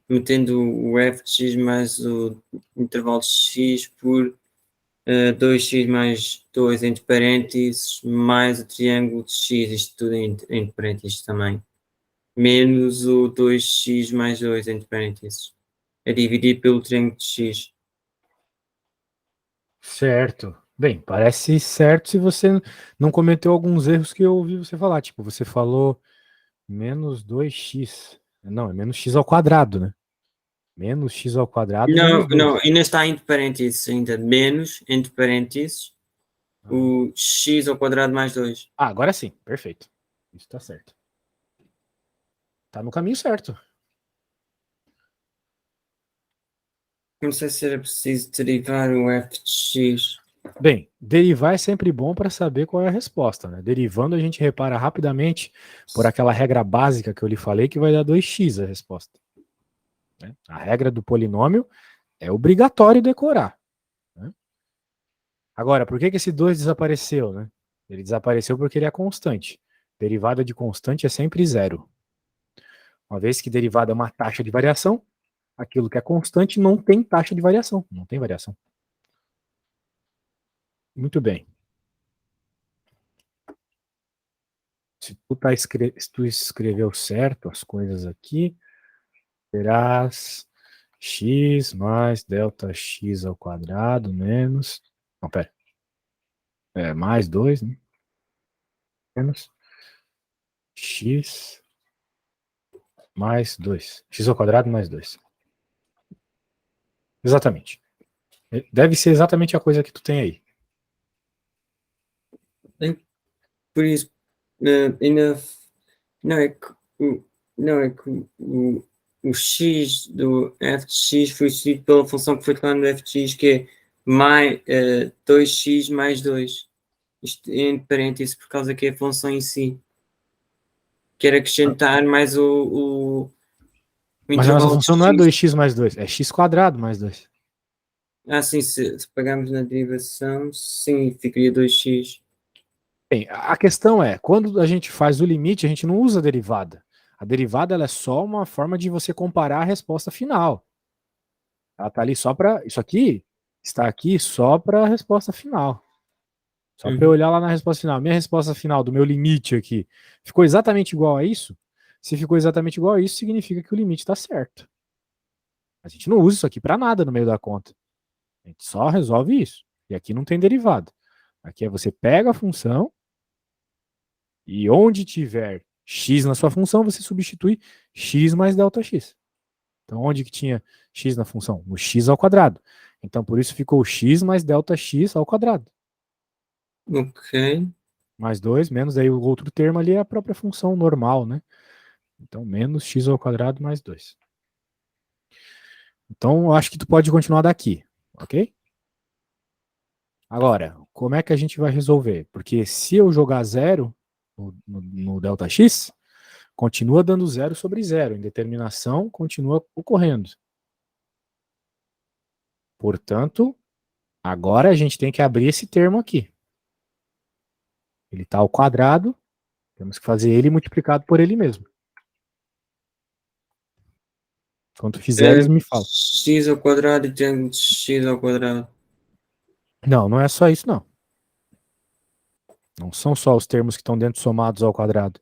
metendo o f de x mais o intervalo de x por 2x mais 2 entre parênteses mais o triângulo de x, isto tudo entre parênteses também, menos o 2x mais 2 entre parênteses. É dividir pelo triângulo de x. Certo. Bem, parece certo se você não cometeu alguns erros que eu ouvi você falar. Tipo, você falou menos 2x. Não, é menos x ao quadrado, né? Menos x ao quadrado menos Não, 2. não, ainda está entre parênteses, ainda menos entre parênteses o x ao quadrado mais 2. Ah, agora sim, perfeito. Isso tá certo. Tá no caminho certo. Não sei se era preciso derivar o f de x. Bem, derivar é sempre bom para saber qual é a resposta, né? Derivando, a gente repara rapidamente por aquela regra básica que eu lhe falei que vai dar 2x a resposta. Né? A regra do polinômio é obrigatório decorar. Né? Agora, por que esse 2 desapareceu? Né? Ele desapareceu porque ele é constante. Derivada de constante é sempre zero. Uma vez que derivada é uma taxa de variação, aquilo que é constante não tem taxa de variação, não tem variação. Muito bem. Se tu escreveu certo as coisas aqui, terás x mais delta x ao quadrado menos... Não, pera. É mais 2, né? Menos x mais 2. X ao quadrado mais 2. Exatamente. Deve ser exatamente a coisa que tu tem aí. Por isso, ainda não é que não é que o x do f de x foi substituído pela função que foi declarada no f de x, que é mais 2x mais 2. Isto entre parênteses por causa que é a função em si. Quer acrescentar mais o Mas a nossa intervalo de função não é x. 2x mais 2, é x quadrado mais 2. Sim, se pagarmos na derivação, sim, ficaria 2x. Bem, a questão é, quando a gente faz o limite, a gente não usa a derivada. A derivada ela é só uma forma de você comparar a resposta final. Ela está ali só para. Isso aqui está aqui só para a resposta final. Só para eu Uhum. olhar lá na resposta final. Minha resposta final do meu limite aqui ficou exatamente igual a isso? Se ficou exatamente igual a isso, significa que o limite está certo. A gente não usa isso aqui para nada no meio da conta. A gente só resolve isso. E aqui não tem derivada. Aqui é você pega a função e onde tiver x na sua função, você substitui x mais delta x. Então, onde que tinha x na função? No x ao quadrado. Então, por isso ficou x mais delta x ao quadrado. Ok. Mais 2, menos aí o outro termo ali é a própria função normal, né? Então, menos x ao quadrado mais 2. Então, eu acho que tu pode continuar daqui, ok? Agora, como é que a gente vai resolver? Porque se eu jogar zero no delta x, continua dando zero sobre zero. Indeterminação continua ocorrendo. Portanto, Agora a gente tem que abrir esse termo aqui. Ele está ao quadrado, temos que fazer ele multiplicado por ele mesmo. Quando fizeres, me fala. X ao quadrado e triângulo de x ao quadrado. Não, não é só isso, não. Não são só os termos que estão dentro somados ao quadrado.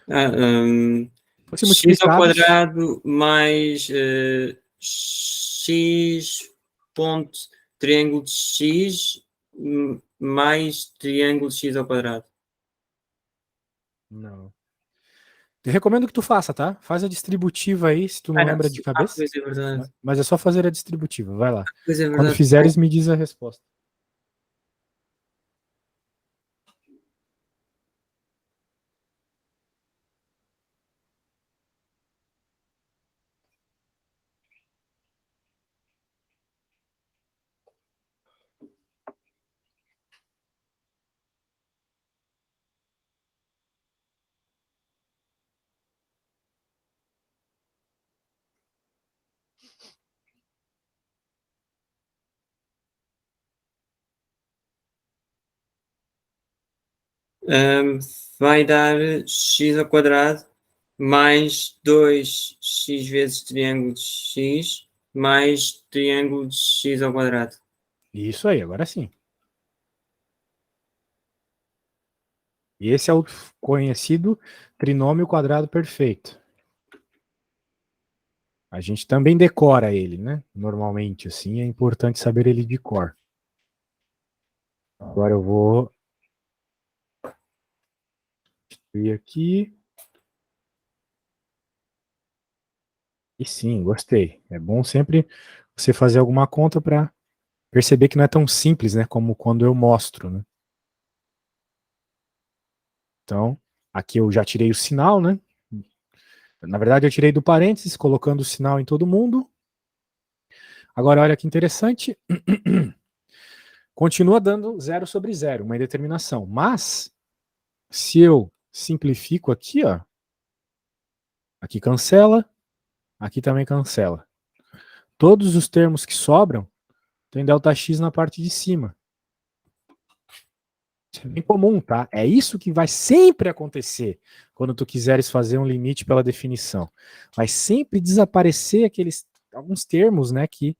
X Fosse ao multiplicados, quadrado mais x ponto triângulo de x mais triângulo de x ao quadrado. não. Eu recomendo que tu faça, tá? Faz a distributiva aí, se tu não lembra de cabeça. Pois é verdade. Mas é só fazer a distributiva, vai lá. Pois é Quando verdade. fizeres, me diz a resposta. Vai dar x ao quadrado mais 2x vezes triângulo de x mais triângulo de x ao quadrado. Isso aí, agora sim. E esse é o conhecido trinômio quadrado perfeito. A gente também decora ele, né? Normalmente, assim, é importante saber ele de cor. Agora eu vou ir aqui. E sim, gostei. É bom sempre você fazer alguma conta para perceber que não é tão simples, né? Como quando eu mostro, né? Então, aqui eu já tirei o sinal, né? Na verdade, eu tirei do parênteses, colocando o sinal em todo mundo. Agora, olha que interessante. Continua dando 0 sobre 0, uma indeterminação. Mas, se eu simplifico aqui, ó, aqui cancela, aqui também cancela. Todos os termos que sobram tem ΔX na parte de cima. Isso é bem comum, tá? É isso que vai sempre acontecer quando tu quiseres fazer um limite pela definição. Vai sempre desaparecer alguns termos, né, que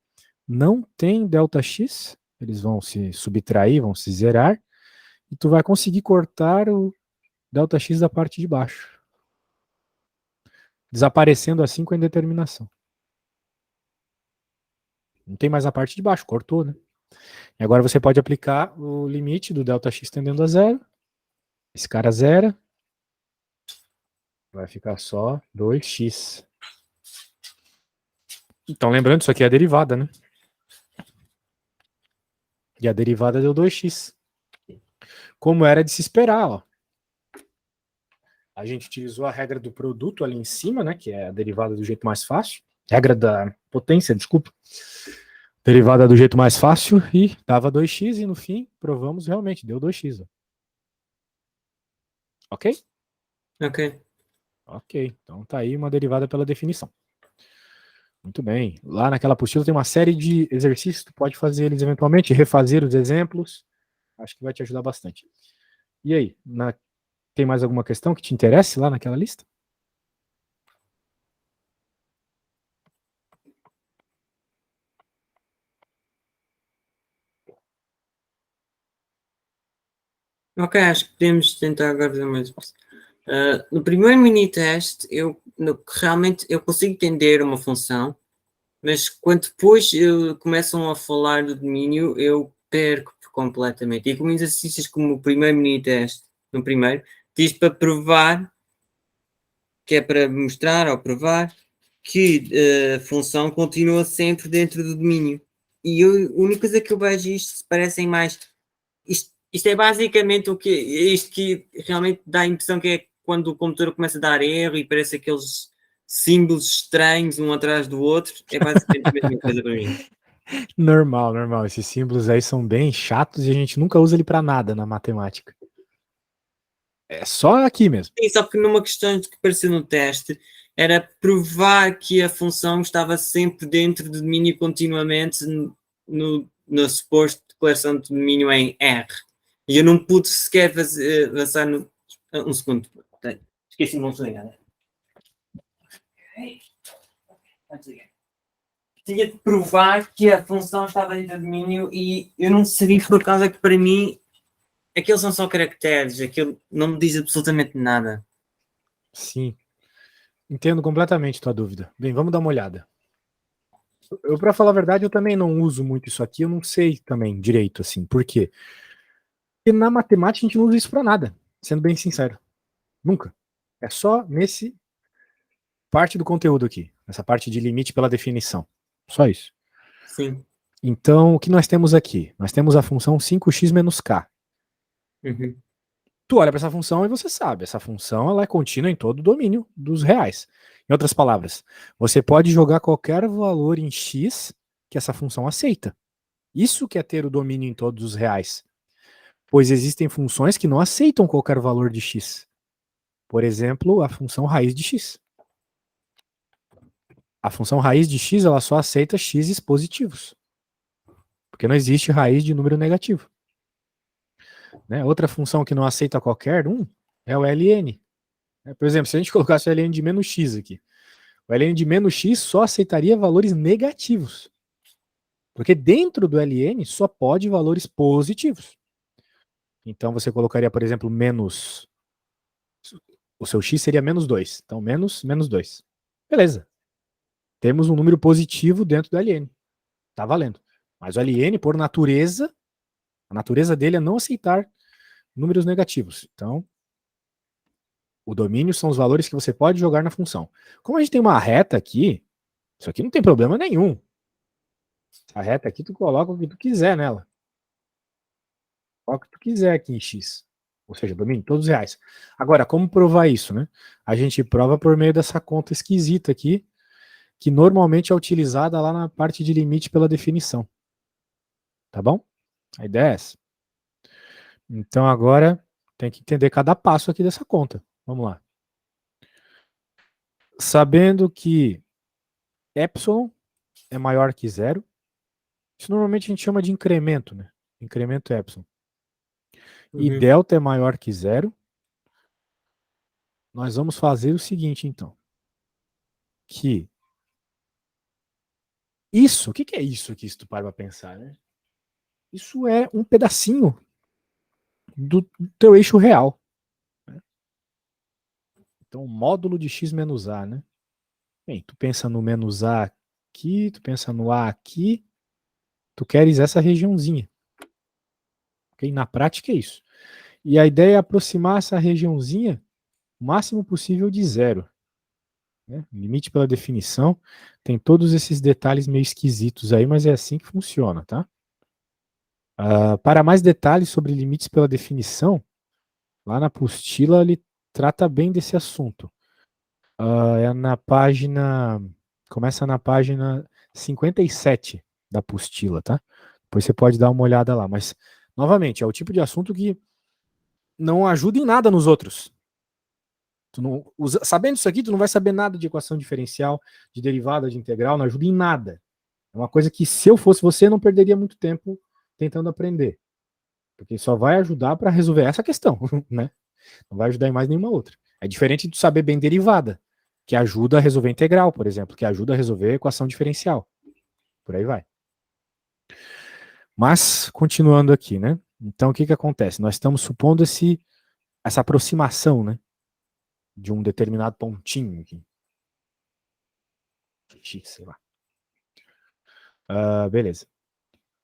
não tem ΔX, eles vão se subtrair, vão se zerar, e tu vai conseguir cortar o ΔX da parte de baixo. Desaparecendo assim com a indeterminação. Não tem mais a parte de baixo, cortou, né? E agora você pode aplicar o limite do ΔX tendendo a zero. Esse cara zera. Vai ficar só 2x. Então, lembrando, isso aqui é a derivada, né? E a derivada deu 2x. Como era de se esperar, ó. A gente utilizou a regra do produto ali em cima, né? Que é a derivada do jeito mais fácil. Regra da potência, desculpa. Derivada do jeito mais fácil e dava 2x e no fim provamos realmente, deu 2x. Ó. Ok? Ok. Ok, então tá aí uma derivada pela definição. Muito bem. Lá naquela apostila tem uma série de exercícios, tu pode fazer eles eventualmente, refazer os exemplos. Acho que vai te ajudar bastante. E aí, tem mais alguma questão que te interesse lá naquela lista? Ok, acho que podemos tentar agora fazer mais. No primeiro mini teste, realmente eu consigo entender uma função, mas quando depois começam a falar do domínio, eu perco completamente. E com exercícios como o primeiro mini teste, no primeiro, diz para provar, que é para mostrar ou provar, que a função continua sempre dentro do domínio. E a única coisa que eu vejo isto parecem mais. Isto é basicamente isto que realmente dá a impressão que é quando o computador começa a dar erro e parece aqueles símbolos estranhos um atrás do outro. É basicamente a mesma coisa para mim. Normal, normal. Esses símbolos aí são bem chatos e a gente nunca usa ele para nada na matemática. É só aqui mesmo. Sim, só que numa questão que apareceu no teste era provar que a função estava sempre dentro do domínio continuamente no suposto declaração de domínio em R. E eu não pude sequer avançar no. Um segundo. Esqueci-me de não desligar. Tinha de provar que a função estava dentro do domínio e eu não sabia por causa que para mim aqueles não são caracteres, aquilo não me diz absolutamente nada. Sim. Entendo completamente tua dúvida. Bem, vamos dar uma olhada. Eu, para falar a verdade, eu também não uso muito isso aqui, eu não sei também direito, assim. Por quê? Porque na matemática a gente não usa isso para nada, sendo bem sincero. Nunca. É só nesse parte do conteúdo aqui, nessa parte de limite pela definição. Só isso. Sim. Então, o que nós temos aqui? Nós temos a função 5x menos k. Uhum. Tu olha para essa função e você sabe, essa função ela é contínua em todo o domínio dos reais. Em outras palavras, você pode jogar qualquer valor em x que essa função aceita. Isso que é ter o domínio em todos os reais. Pois existem funções que não aceitam qualquer valor de x. Por exemplo, a função raiz de x. A função raiz de x ela só aceita x positivos. Porque não existe raiz de número negativo. Né? Outra função que não aceita qualquer um é o ln. Por exemplo, se a gente colocasse o ln de menos x aqui, o ln de menos x só aceitaria valores negativos. Porque dentro do ln só pode valores positivos. Então você colocaria, por exemplo, menos. O seu x seria menos 2. Então, menos 2. Beleza. Temos um número positivo dentro do ln. Tá valendo. Mas o ln, por natureza, a natureza dele é não aceitar números negativos. Então, o domínio são os valores que você pode jogar na função. Como a gente tem uma reta aqui, isso aqui não tem problema nenhum. A reta aqui, tu coloca o que tu quiser nela. Coloca o que tu quiser aqui em x. Ou seja, domínio, todos os reais. Agora, como provar isso, né? A gente prova por meio dessa conta esquisita aqui, que normalmente é utilizada lá na parte de limite pela definição. Tá bom? A ideia é essa. Então agora tem que entender cada passo aqui dessa conta. Vamos lá. Sabendo que epsilon é maior que zero, isso normalmente a gente chama de incremento, né? Incremento epsilon. E Uhum. delta é maior que zero, nós vamos fazer o seguinte, então. Que isso, o que é isso aqui, se tu para pra pensar, né? Isso é um pedacinho do teu eixo real. Né? Então, módulo de x menos a, né? Bem, tu pensa no menos a aqui, tu pensa no a aqui, tu queres essa regiãozinha. Okay? Na prática é isso. E a ideia é aproximar essa regiãozinha o máximo possível de zero. Né? Limite pela definição tem todos esses detalhes meio esquisitos aí, mas é assim que funciona, tá? Para mais detalhes sobre limites pela definição, lá na apostila ele trata bem desse assunto. É na página. Começa na página 57 da apostila, tá? Depois você pode dar uma olhada lá. Mas, novamente, é o tipo de assunto que não ajuda em nada nos outros. Tu não, sabendo isso aqui, tu não vai saber nada de equação diferencial, de derivada, de integral, não ajuda em nada. É uma coisa que, se eu fosse você, não perderia muito tempo tentando aprender. Porque só vai ajudar para resolver essa questão, né? Não vai ajudar em mais nenhuma outra. É diferente de saber bem derivada, que ajuda a resolver integral, por exemplo, que ajuda a resolver equação diferencial. Por aí vai. Mas, continuando aqui, né? Então, o que acontece? Nós estamos supondo essa aproximação, né? De um determinado pontinho aqui. Sei lá. Beleza.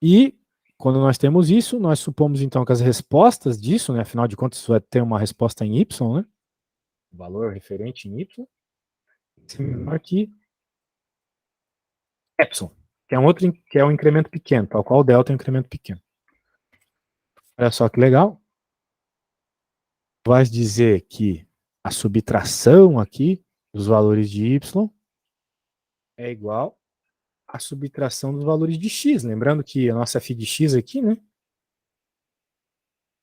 E, quando nós temos isso, nós supomos, então, que as respostas disso, né? Afinal de contas, isso vai ter uma resposta em y, né? Valor referente em y. Aqui, epsilon, que é um outro, que é um incremento pequeno, tal qual o delta é um incremento pequeno. Olha só que legal. Vai dizer que a subtração aqui dos valores de y é igual à subtração dos valores de x. Lembrando que a nossa f de x aqui, né,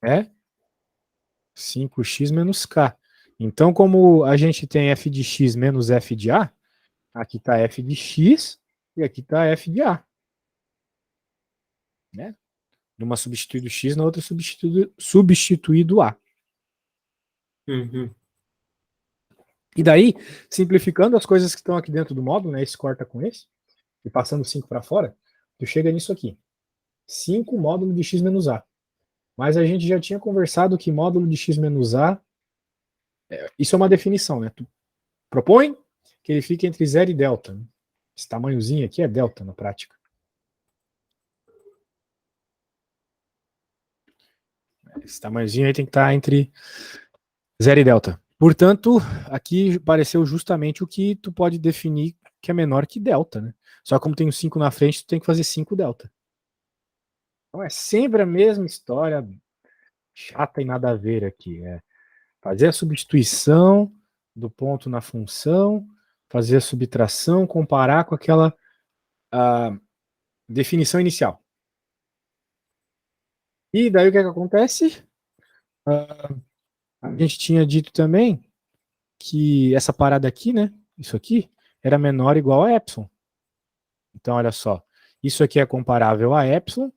é 5x menos k. Então, como a gente tem f de x menos f de a, aqui está f de x e aqui está f de a. Né? Numa substituído x, na outra substituído a. Uhum. E daí, simplificando as coisas que estão aqui dentro do módulo, né, esse corta com esse, e passando 5 para fora, tu chega nisso aqui. 5 módulo de x menos a. Mas a gente já tinha conversado que módulo de x menos a, isso é uma definição, né? Tu propõe que ele fique entre zero e delta. Né? Esse tamanhozinho aqui é delta na prática. Esse tamanhozinho aí tem que estar entre zero e delta. Portanto, aqui apareceu justamente o que tu pode definir que é menor que delta, né? Só como tem um 5 na frente, tu tem que fazer 5 delta. Então é sempre a mesma história chata e nada a ver aqui. É fazer a substituição do ponto na função, fazer a subtração, comparar com aquela definição inicial. E daí o que, é que acontece? A gente tinha dito também que essa parada aqui, né? Isso aqui era menor ou igual a epsilon. Então, olha só. Isso aqui é comparável a epsilon,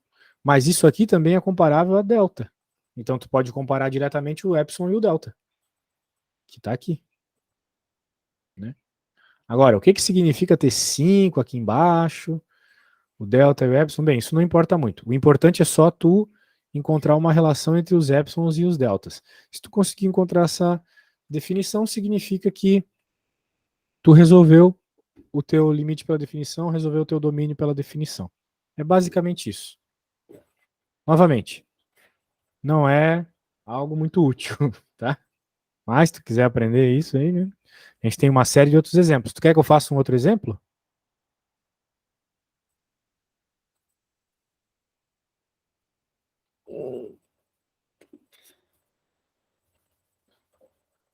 mas isso aqui também é comparável a delta. Então, tu pode comparar diretamente o epsilon e o delta, que está aqui. Né? Agora, o que, que significa ter 5 aqui embaixo? O delta e o epsilon? Bem, isso não importa muito. O importante é só tu encontrar uma relação entre os epsilons e os deltas. Se tu conseguir encontrar essa definição, significa que tu resolveu o teu limite pela definição, resolveu o teu domínio pela definição. É basicamente isso. Novamente, não é algo muito útil, tá? Mas se tu quiser aprender isso aí, né? A gente tem uma série de outros exemplos. Tu quer que eu faça um outro exemplo?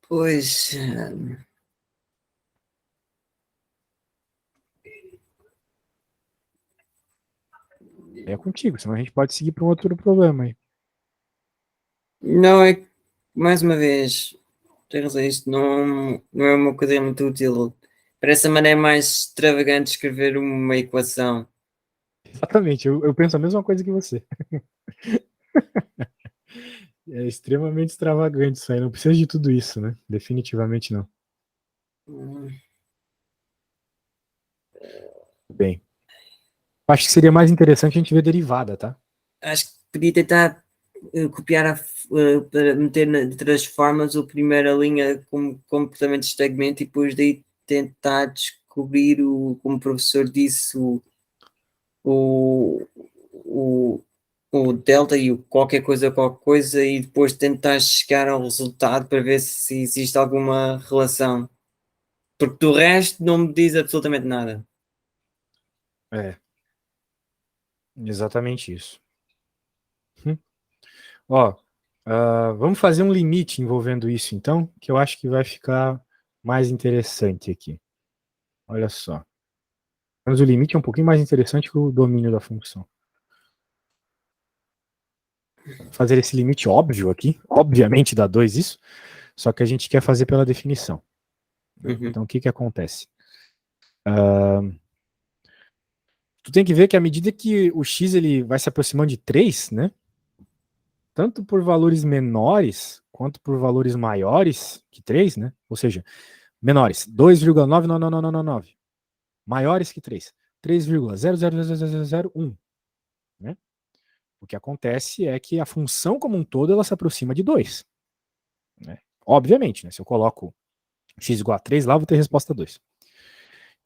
Pois. É contigo, senão a gente pode seguir para um outro problema aí. Não é que, mais uma vez, tens razão, isto não é uma coisa muito útil. Parece a maneira mais extravagante de escrever uma equação. Exatamente, eu penso a mesma coisa que você. É extremamente extravagante isso aí, não precisa de tudo isso, né? Definitivamente não. Hum, Bem, acho que seria mais interessante a gente ver derivada, tá? Acho que podia tentar copiar para meter entre as formas a primeira linha como comportamento de segmento e depois daí tentar descobrir como o professor disse, o, o, o delta e o qualquer coisa e depois tentar chegar ao resultado para ver se existe alguma relação. Porque do resto não me diz absolutamente nada. É, exatamente isso. Ó, vamos fazer um limite envolvendo isso, então, que eu acho que vai ficar mais interessante aqui. Olha só. Mas o limite é um pouquinho mais interessante que o domínio da função. Fazer esse limite óbvio aqui, obviamente dá 2 isso, só que a gente quer fazer pela definição. Uhum. Então, o que que acontece? Tu tem que ver que à medida que o x ele vai se aproximando de 3, né? Tanto por valores menores quanto por valores maiores que 3, né? Ou seja, menores, 2,99999. Maiores que 3, 3,0000001. Né? O que acontece é que a função como um todo ela se aproxima de 2. Né? Obviamente, né? Se eu coloco x igual a 3 lá, eu vou ter resposta 2.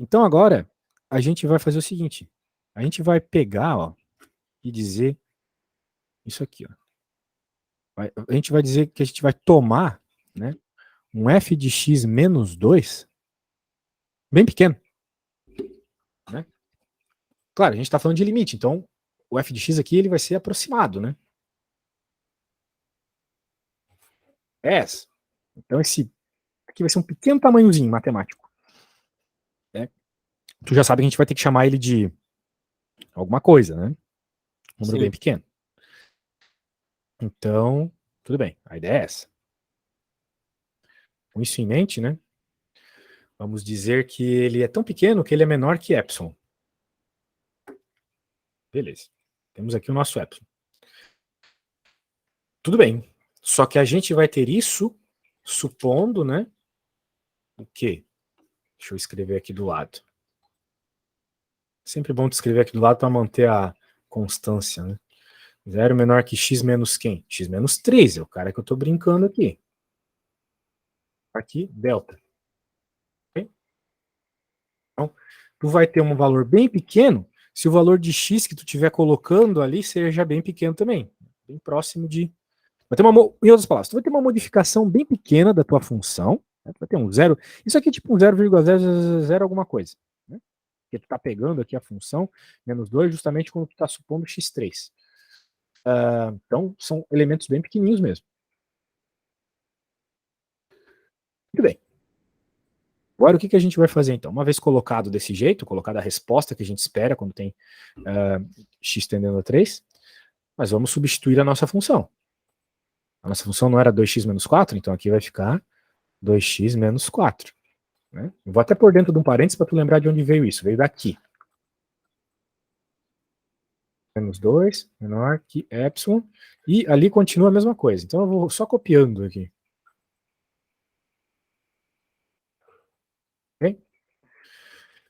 Então agora a gente vai fazer o seguinte: a gente vai pegar ó, e dizer isso aqui. Ó. A gente vai dizer que a gente vai tomar né, um f de x menos 2 bem pequeno. Né? Claro, a gente está falando de limite, então o f de x aqui ele vai ser aproximado. Né? S. Então esse aqui vai ser um pequeno tamanhozinho matemático. Né? Tu já sabe que a gente vai ter que chamar ele de alguma coisa, né? Um número bem Sim. pequeno. Então, tudo bem. A ideia é essa. Com isso em mente, né? Vamos dizer que ele é tão pequeno que ele é menor que epsilon. Beleza. Temos aqui o nosso epsilon. Tudo bem. Só que a gente vai ter isso supondo, né? O quê? Deixa eu escrever aqui do lado. Sempre bom de escrever aqui do lado para manter a constância, né? 0 menor que x menos quem? X menos 3, é o cara que eu estou brincando aqui. Aqui, delta. Okay? Então, tu vai ter um valor bem pequeno se o valor de x que tu estiver colocando ali seja bem pequeno também. Bem próximo de... Vai ter em outras palavras, tu vai ter uma modificação bem pequena da tua função, né? Tu vai ter um zero. Isso aqui é tipo um 0,000 alguma coisa. Né? Porque tu está pegando aqui a função menos 2 justamente quando tu está supondo x3. Então, são elementos bem pequenininhos mesmo. Muito bem. Agora, o que a gente vai fazer então? Uma vez colocado desse jeito, colocada a resposta que a gente espera quando tem x tendendo a 3, nós vamos substituir a nossa função. A nossa função não era 2x menos 4, então aqui vai ficar 2x menos 4. Né? Eu vou até por dentro de um parênteses para tu lembrar de onde veio isso. Veio daqui. Menos 2 menor que epsilon. E ali continua a mesma coisa. Então eu vou só copiando aqui. Okay?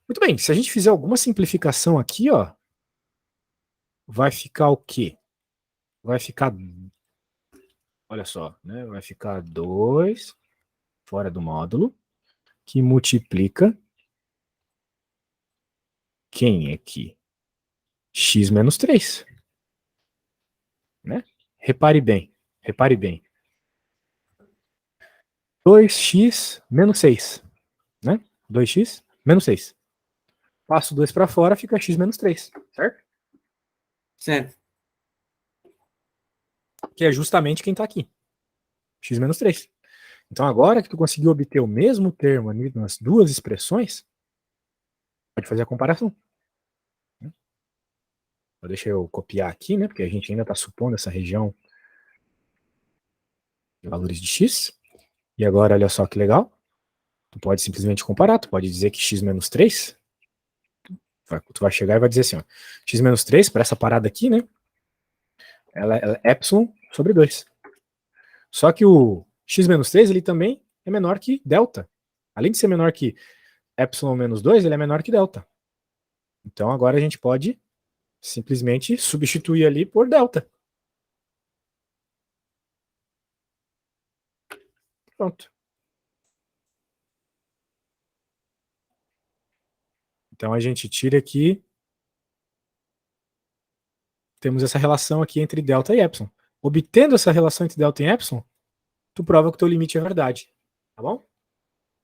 Muito bem, se a gente fizer alguma simplificação aqui, ó, vai ficar o quê? Vai ficar, olha só, né? Vai ficar 2 fora do módulo, que multiplica quem aqui? X menos 3. Né? Repare bem, repare bem. 2x menos 6. Né? 2x menos 6. Passo 2 para fora, fica x menos 3, certo? Certo. Que é justamente quem está aqui. X menos 3. Então agora que tu conseguiu obter o mesmo termo ali nas duas expressões, pode fazer a comparação. Deixa eu copiar aqui, né? Porque a gente ainda está supondo essa região de valores de x. E agora, olha só que legal. Tu pode simplesmente comparar. Tu pode dizer que x menos 3, tu vai chegar e vai dizer assim, ó, x menos 3, para essa parada aqui, né? Ela é epsilon sobre 2. Só que o x menos 3, ele também é menor que delta. Além de ser menor que epsilon menos 2, ele é menor que delta. Então agora a gente pode simplesmente substituir ali por delta. Pronto. Então a gente tira aqui, temos essa relação aqui entre delta e epsilon. Obtendo essa relação entre delta e epsilon, tu prova que o teu limite é verdade. Tá bom?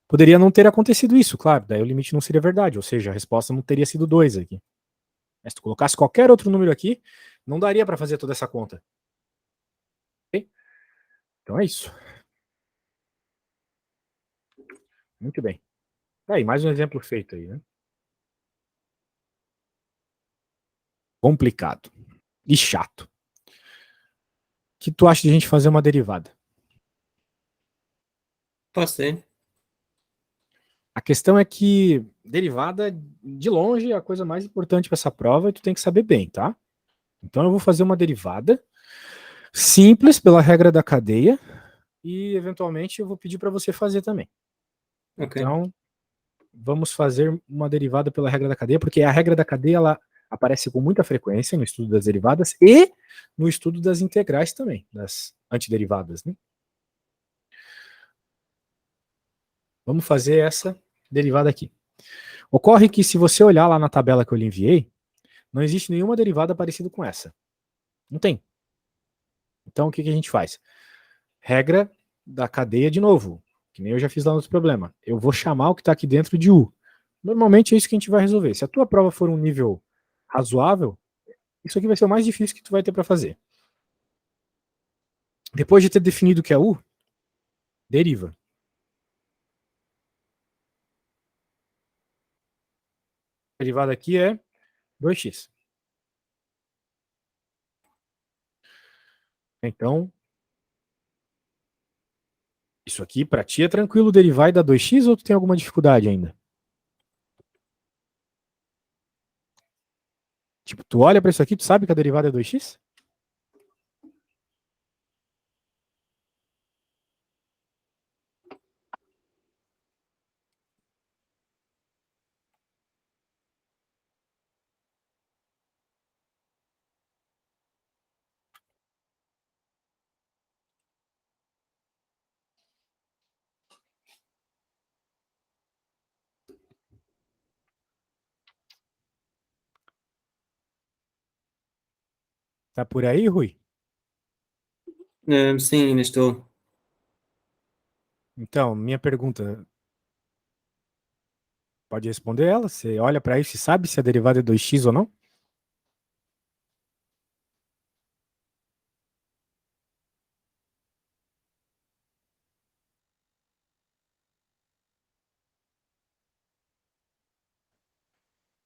Poderia não ter acontecido isso, claro, daí o limite não seria verdade, ou seja, a resposta não teria sido 2 aqui. Mas se tu colocasse qualquer outro número aqui, não daria para fazer toda essa conta. Okay? Então é isso. Muito bem. Aí, mais um exemplo feito aí, né? Complicado. E chato. O que tu acha de a gente fazer uma derivada? Pode ser. A questão é que derivada, de longe, é a coisa mais importante para essa prova e tu tem que saber bem, tá? Então eu vou fazer uma derivada simples pela regra da cadeia e, eventualmente, eu vou pedir para você fazer também. Ok. Então, vamos fazer uma derivada pela regra da cadeia, porque a regra da cadeia ela aparece com muita frequência no estudo das derivadas e no estudo das integrais também, das antiderivadas, né? Vamos fazer essa derivada aqui. Ocorre que, se você olhar lá na tabela que eu lhe enviei, não existe nenhuma derivada parecida com essa. Não tem. Então, o que a gente faz? Regra da cadeia de novo, que nem eu já fiz lá no outro problema. Eu vou chamar o que está aqui dentro de U. Normalmente é isso que a gente vai resolver. Se a tua prova for um nível razoável, isso aqui vai ser o mais difícil que tu vai ter para fazer. Depois de ter definido o que é U, deriva. A derivada aqui é 2x. Então, isso aqui para ti é tranquilo derivar e dar 2x, ou tu tem alguma dificuldade ainda? Tipo, tu olha para isso aqui, tu sabe que a derivada é 2x? Tá por aí, Rui? Sim, ainda estou. Então, minha pergunta, pode responder ela? Você olha para isso e sabe se a derivada é 2x ou não?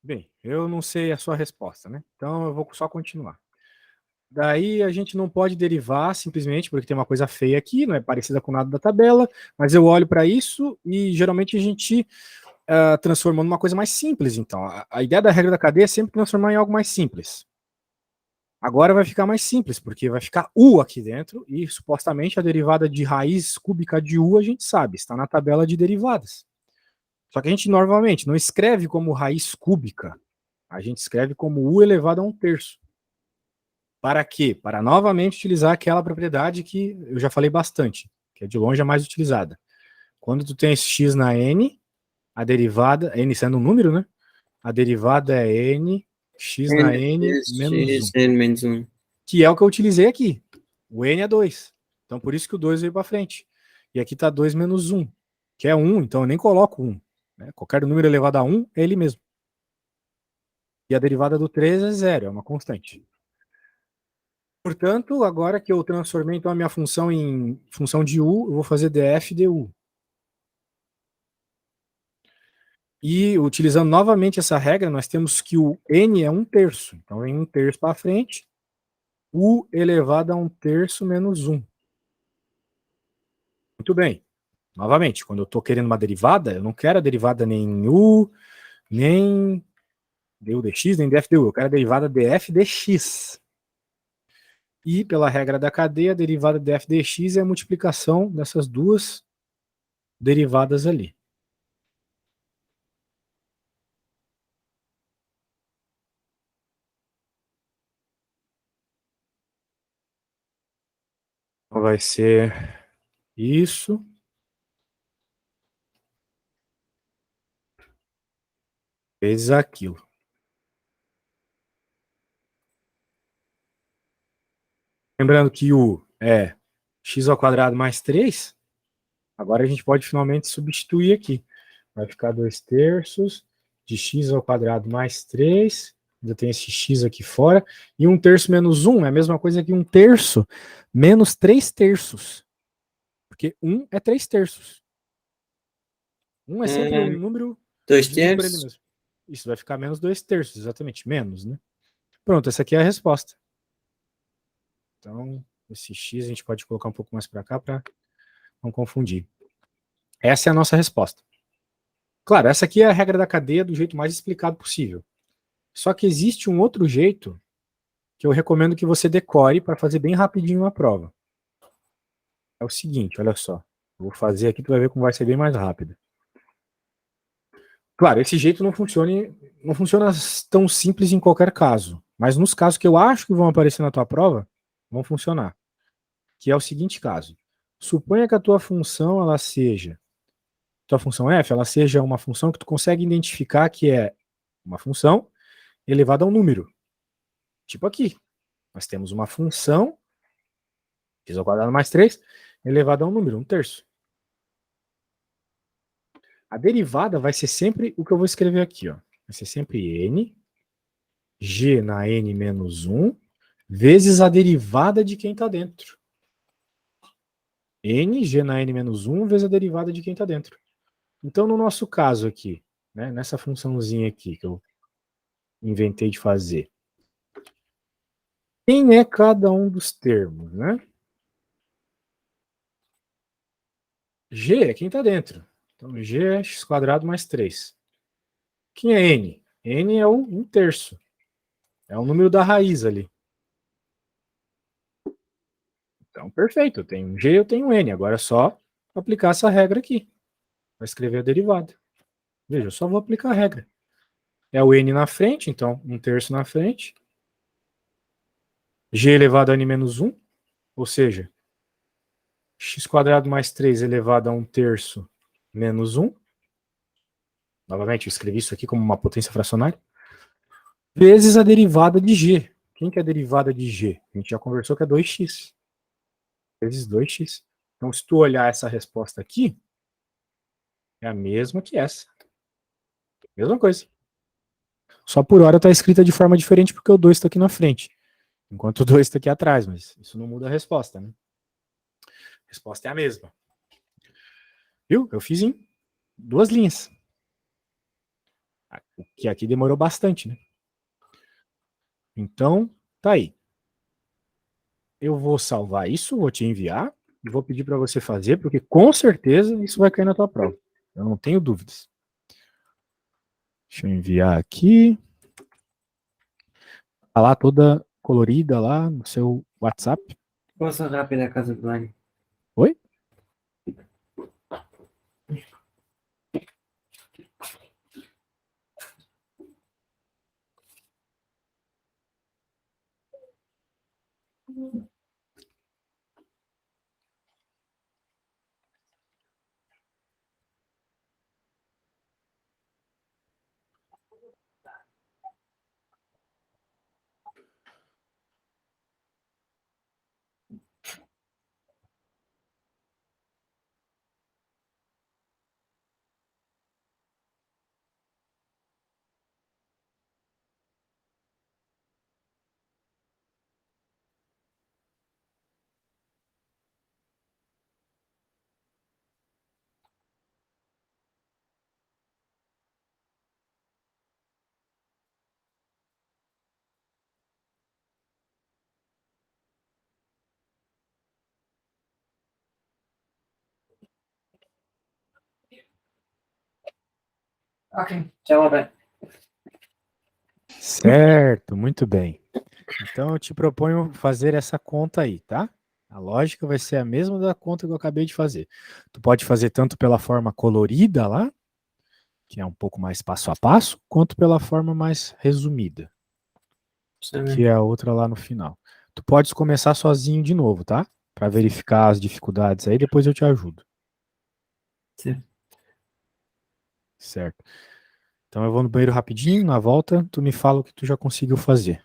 Bem, eu não sei a sua resposta, né? Então eu vou só continuar. Daí a gente não pode derivar simplesmente porque tem uma coisa feia aqui, não é parecida com nada da tabela, mas eu olho para isso e geralmente a gente transforma numa coisa mais simples. Então, a ideia da regra da cadeia é sempre transformar em algo mais simples. Agora vai ficar mais simples, porque vai ficar u aqui dentro e supostamente a derivada de raiz cúbica de u a gente sabe, está na tabela de derivadas. Só que a gente normalmente não escreve como raiz cúbica, a gente escreve como u elevado a 1/3. Para quê? Para novamente utilizar aquela propriedade que eu já falei bastante, que é de longe a mais utilizada. Quando tu tem esse x na n, a derivada, n sendo um número, né? A derivada é n, x na n menos 1, N menos 1. que é o que eu utilizei aqui. O n é 2. Então por isso que o 2 veio para frente. E aqui está 2 menos 1, que é 1, então eu nem coloco 1. Né? Qualquer número elevado a 1 é ele mesmo. E a derivada do 3 é 0, é uma constante. Portanto, agora que eu transformei então a minha função em função de u, eu vou fazer df du. E utilizando novamente essa regra, nós temos que o n é 1/3. Então vem 1/3 para frente, u elevado a 1/3 menos 1. Muito bem. Novamente, quando eu estou querendo uma derivada, eu não quero a derivada nem em u, nem du dx, nem df du. Eu quero a derivada df dx. E pela regra da cadeia, a derivada df dx é a multiplicação dessas duas derivadas ali. Então vai ser isso vezes aquilo. Lembrando que u é x ao quadrado mais 3, agora a gente pode finalmente substituir aqui. Vai ficar 2/3 de x ao quadrado mais 3, ainda tem esse x aqui fora, e 1/3 menos 1 é a mesma coisa que 1/3 menos 3/3, porque 1 é 3/3. 1 é sempre um número 2 dividido por ele terços. mesmo. Isso vai ficar menos 2/3, exatamente, menos, né? Pronto, essa aqui é a resposta. Então, esse x a gente pode colocar um pouco mais para cá para não confundir. Essa é a nossa resposta. Claro, essa aqui é a regra da cadeia do jeito mais explicado possível. Só que existe um outro jeito que eu recomendo que você decore para fazer bem rapidinho a prova. É o seguinte, olha só. Eu vou fazer aqui, tu vai ver como vai ser bem mais rápido. Claro, esse jeito não funciona tão simples em qualquer caso, mas nos casos que eu acho que vão aparecer na tua prova, vão funcionar. Que é o seguinte caso. Suponha que a tua função ela seja tua função f, ela seja uma função que tu consegue identificar que é uma função elevada a um número. Tipo aqui, nós temos uma função x ao quadrado mais 3 elevada a um número, 1/3. A derivada vai ser sempre o que eu vou escrever aqui, ó. Vai ser sempre n, g na n menos 1, vezes a derivada de quem está dentro. N, g na n menos 1, vezes a derivada de quem está dentro. Então, no nosso caso aqui, né, nessa funçãozinha aqui que eu inventei de fazer, quem é cada um dos termos, né? G é quem está dentro. Então, G é x quadrado mais 3. Quem é N? N é o 1/3. É o número da raiz ali. Então, perfeito. Eu tenho G, eu tenho N. Agora é só aplicar essa regra aqui. Vai escrever a derivada. Veja, eu só vou aplicar a regra. É o N na frente, então 1/3 na frente. G elevado a N menos 1, ou seja, x quadrado mais 3 elevado a 1/3 menos 1. Novamente, eu escrevi isso aqui como uma potência fracionária. Vezes a derivada de G, Quem que é a derivada de g? A gente já conversou que é 2x. Vezes 2x. Então, se tu olhar essa resposta aqui, é a mesma que essa. Mesma coisa. Só por hora está escrita de forma diferente porque o 2 está aqui na frente, enquanto o 2 está aqui atrás, mas isso não muda a resposta, né? A resposta é a mesma. Viu? Eu fiz em 2 linhas. O que aqui demorou bastante, né? Então, tá aí. Eu vou salvar isso, vou te enviar e vou pedir para você fazer, porque com certeza isso vai cair na tua prova. Eu não tenho dúvidas. Deixa eu enviar aqui. Tá lá toda colorida lá no seu WhatsApp. Posso rápido à casa de banho? Oi? Ok, já lá bem. Certo, muito bem. Então eu te proponho fazer essa conta aí, tá? A lógica vai ser a mesma da conta que eu acabei de fazer. Tu pode fazer tanto pela forma colorida lá, que é um pouco mais passo a passo, quanto pela forma mais resumida, que é a outra lá no final. Tu podes começar sozinho de novo, tá? Para verificar as dificuldades aí, depois eu te ajudo. Sim. Certo. Então eu vou no banheiro rapidinho, na volta tu me fala o que tu já conseguiu fazer.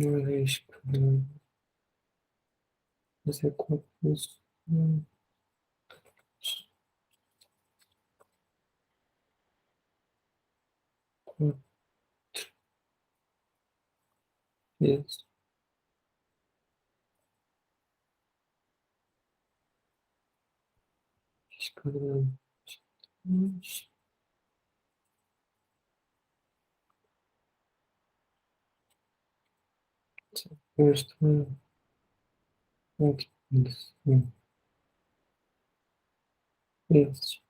Uma vez que fazer confuso. Vezes. Escrever. Este aqui. Vezes.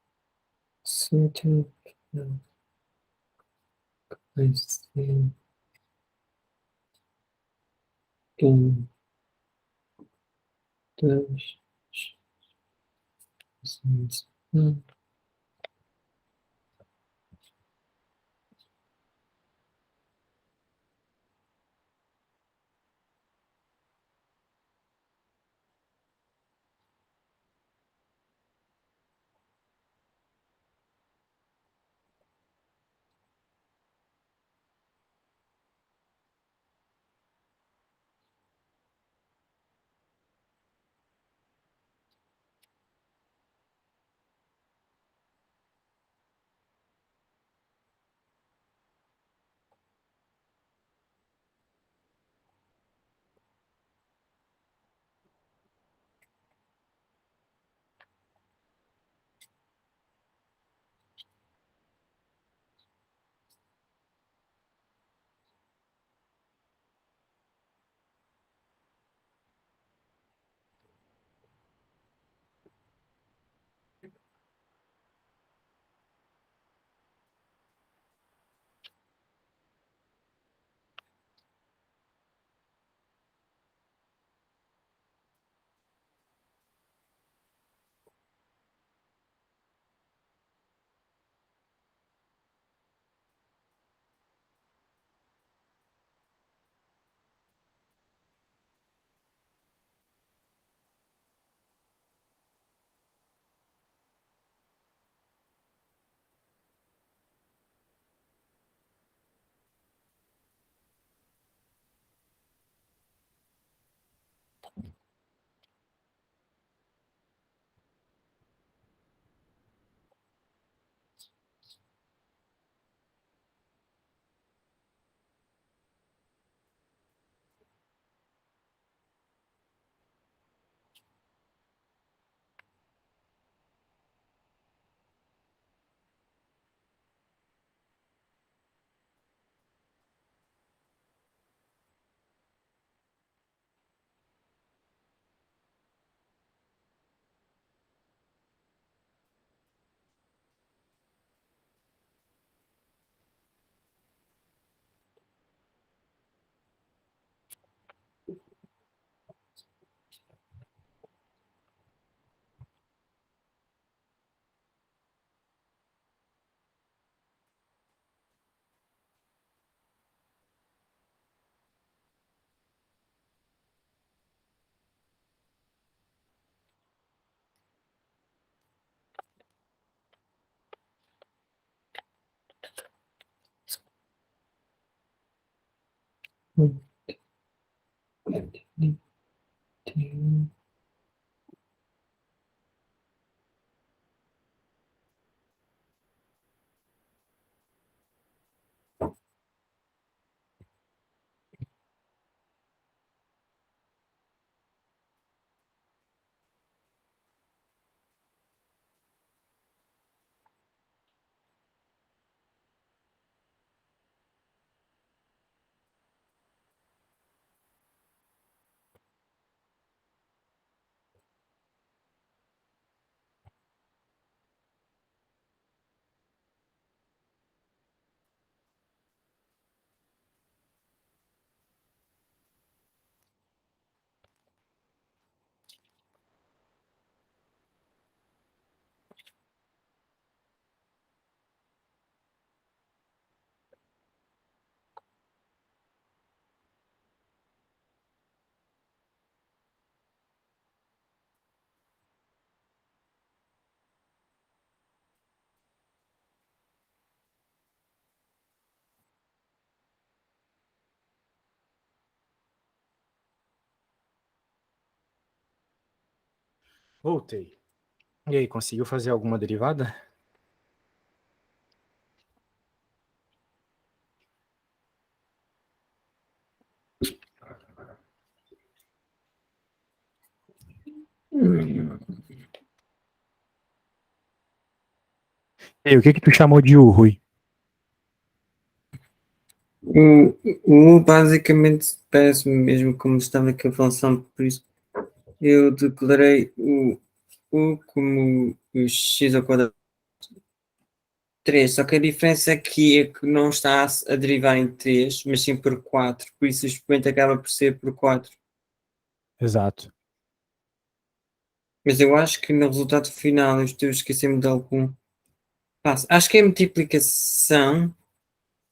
Sete. Vezes. Um, dois, Voltei. E aí, conseguiu fazer alguma derivada? E aí, o que que tu chamou de U, Rui? O basicamente parece-me mesmo como estava aqui a função, por isso eu declarei o como o x ao quadrado 3, só que a diferença aqui é que não está a derivar em 3, mas sim por 4, por isso o expoente acaba por ser por 4. Exato. Mas eu acho que no resultado final eu estou a esquecer-me de algum passo. Acho que é a multiplicação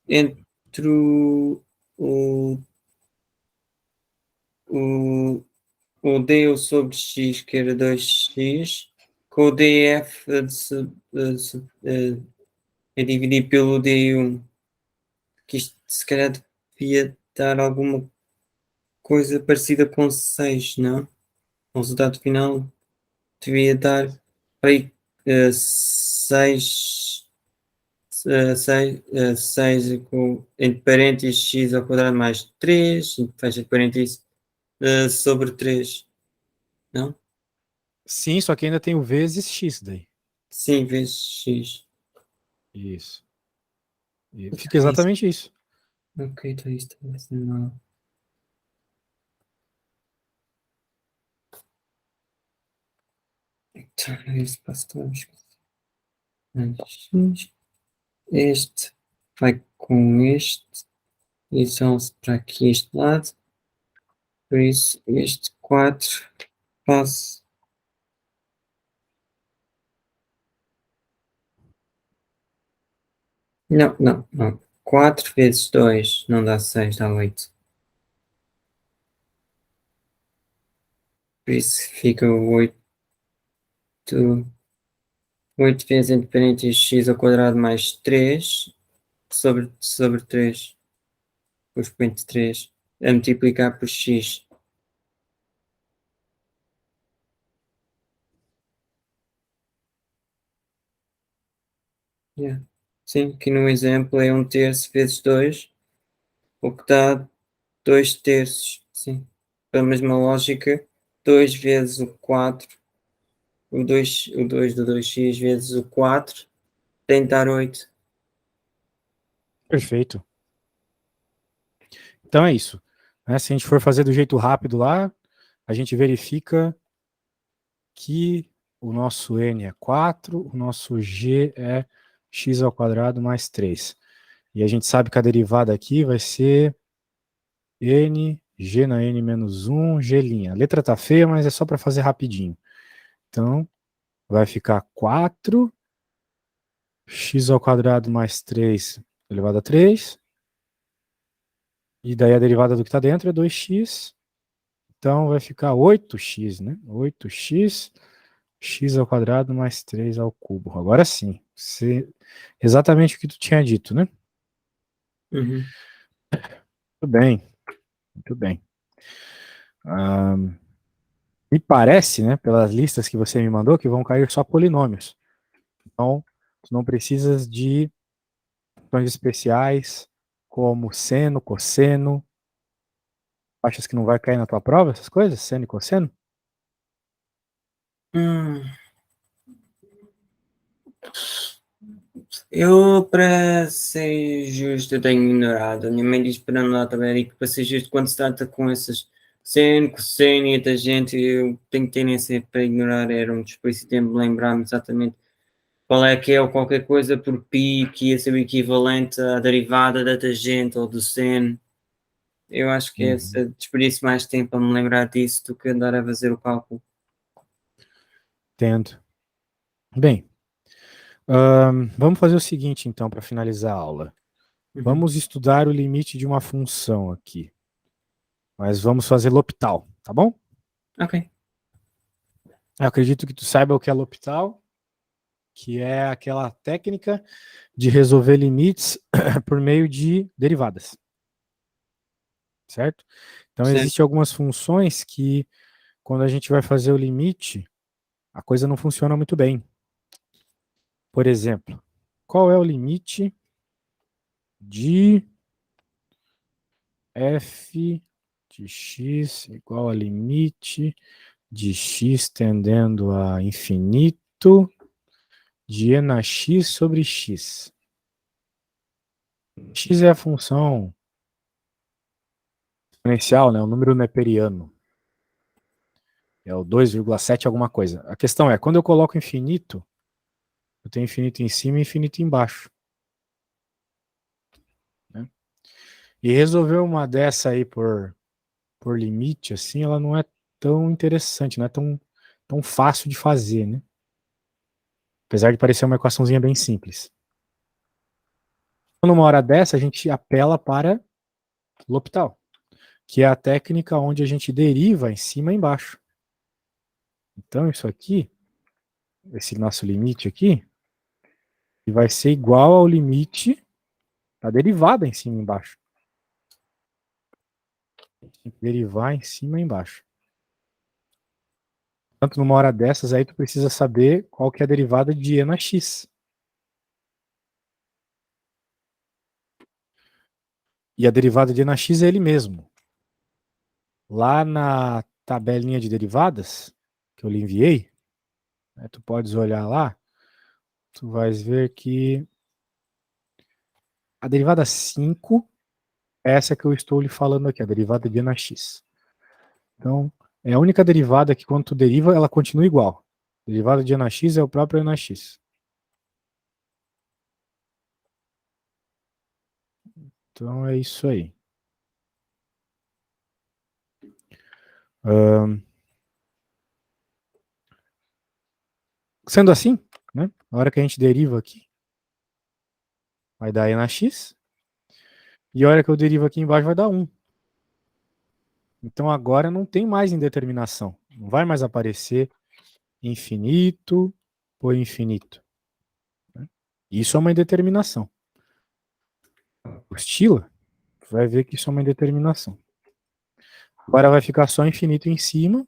entre o, o, o d sobre x, que era 2x, com o df a dividir pelo d1, que isto se calhar devia dar alguma coisa parecida com 6, não? O resultado final devia dar aí 6, 6 com, entre parênteses x ao quadrado mais 3, fecha parênteses, sobre 3, não? Sim, só que ainda tem o vezes x daí. Sim, vezes x. Isso. E Então fica é isso. exatamente isso. Ok, então isso está a ser mal. Então é isso, passo todos. X. Este vai com este. E são-se para aqui este lado. Por isso, este 4 passo. Não, não, não. 4 vezes 2 não dá 6, dá 8. Por isso fica o 8 vezes independente de x ao quadrado mais 3 sobre 3. O expoente de 3 a multiplicar por x. Yeah. Sim, aqui no exemplo é 1/3 vezes 2, o que dá 2/3. Sim. Pela mesma lógica, 2 vezes o 4, o dois do 2x vezes o 4 tem de dar 8. Perfeito. Então é isso. Né? Se a gente for fazer do jeito rápido lá, a gente verifica que o nosso n é 4, o nosso g é x ao quadrado mais 3. E a gente sabe que a derivada aqui vai ser n, g na n menos 1, g'. A letra tá feia, mas é só para fazer rapidinho. Então, vai ficar 4, x ao quadrado mais 3 elevado a 3. E daí a derivada do que está dentro é 2x. Então vai ficar 8x, né? 8x, x ao quadrado mais 3 ao cubo. Agora sim, exatamente o que tu tinha dito, né? Uhum. Muito bem, muito bem. Me parece, né, pelas listas que você me mandou, que vão cair só polinômios. Então, tu não precisas de funções especiais, como seno, cosseno. Achas que não vai cair na tua prova essas coisas? Seno e cosseno? Hum, eu, para ser justo, eu tenho ignorado. A minha mãe diz para não dar também, que para ser justo, quando se trata com essas seno, cosseno e a tangente, eu tenho tendência para ignorar. Era um desperdício de tempo de lembrar-me exatamente qual é que é ou qualquer coisa por π, que ia ser o equivalente à derivada da tangente ou do seno. Eu acho que Uhum. esse desperdício mais tempo a me lembrar disso do que andar a fazer o cálculo. Entendo. Bem, vamos fazer o seguinte, então, para finalizar a aula. Uhum. Vamos estudar o limite de uma função aqui, mas vamos fazer L'Hopital, tá bom? Ok. Eu acredito que tu saiba o que é L'Hopital, que é aquela técnica de resolver limites por meio de derivadas, certo? Então, Certo. existem algumas funções que, quando a gente vai fazer o limite, a coisa não funciona muito bem. Por exemplo, qual é o limite de f de x igual a limite de x tendendo a infinito de e na x sobre x. X é a função exponencial, né, o número neperiano. É o 2,7 alguma coisa. A questão é, quando eu coloco infinito, eu tenho infinito em cima e infinito embaixo. Né? E resolver uma dessa aí por limite, assim, ela não é tão interessante, não é tão tão fácil de fazer, né? Apesar de parecer uma equaçãozinha bem simples. Então, numa hora dessa, a gente apela para L'Hopital, que é a técnica onde a gente deriva em cima e embaixo. Então, isso aqui, esse nosso limite aqui, vai ser igual ao limite da derivada em cima e embaixo. Tem que derivar em cima e embaixo. Portanto, numa hora dessas, aí tu precisa saber qual que é a derivada de e na x. E a derivada de e na x é ele mesmo. Lá na tabelinha de derivadas, que eu lhe enviei, né, tu podes olhar lá, tu vais ver que a derivada 5 é essa que eu estou lhe falando aqui, a derivada de e na x. Então, é a única derivada que quando tu deriva, ela continua igual. A derivada de e na x é o próprio e na x. Então, é isso aí. Sendo assim, né, na hora que a gente deriva aqui, vai dar e na x, e a hora que eu derivo aqui embaixo vai dar 1. Então agora não tem mais indeterminação. Não vai mais aparecer infinito por infinito. Isso é uma indeterminação. Apostila, vai ver que isso é uma indeterminação. Agora vai ficar só infinito em cima,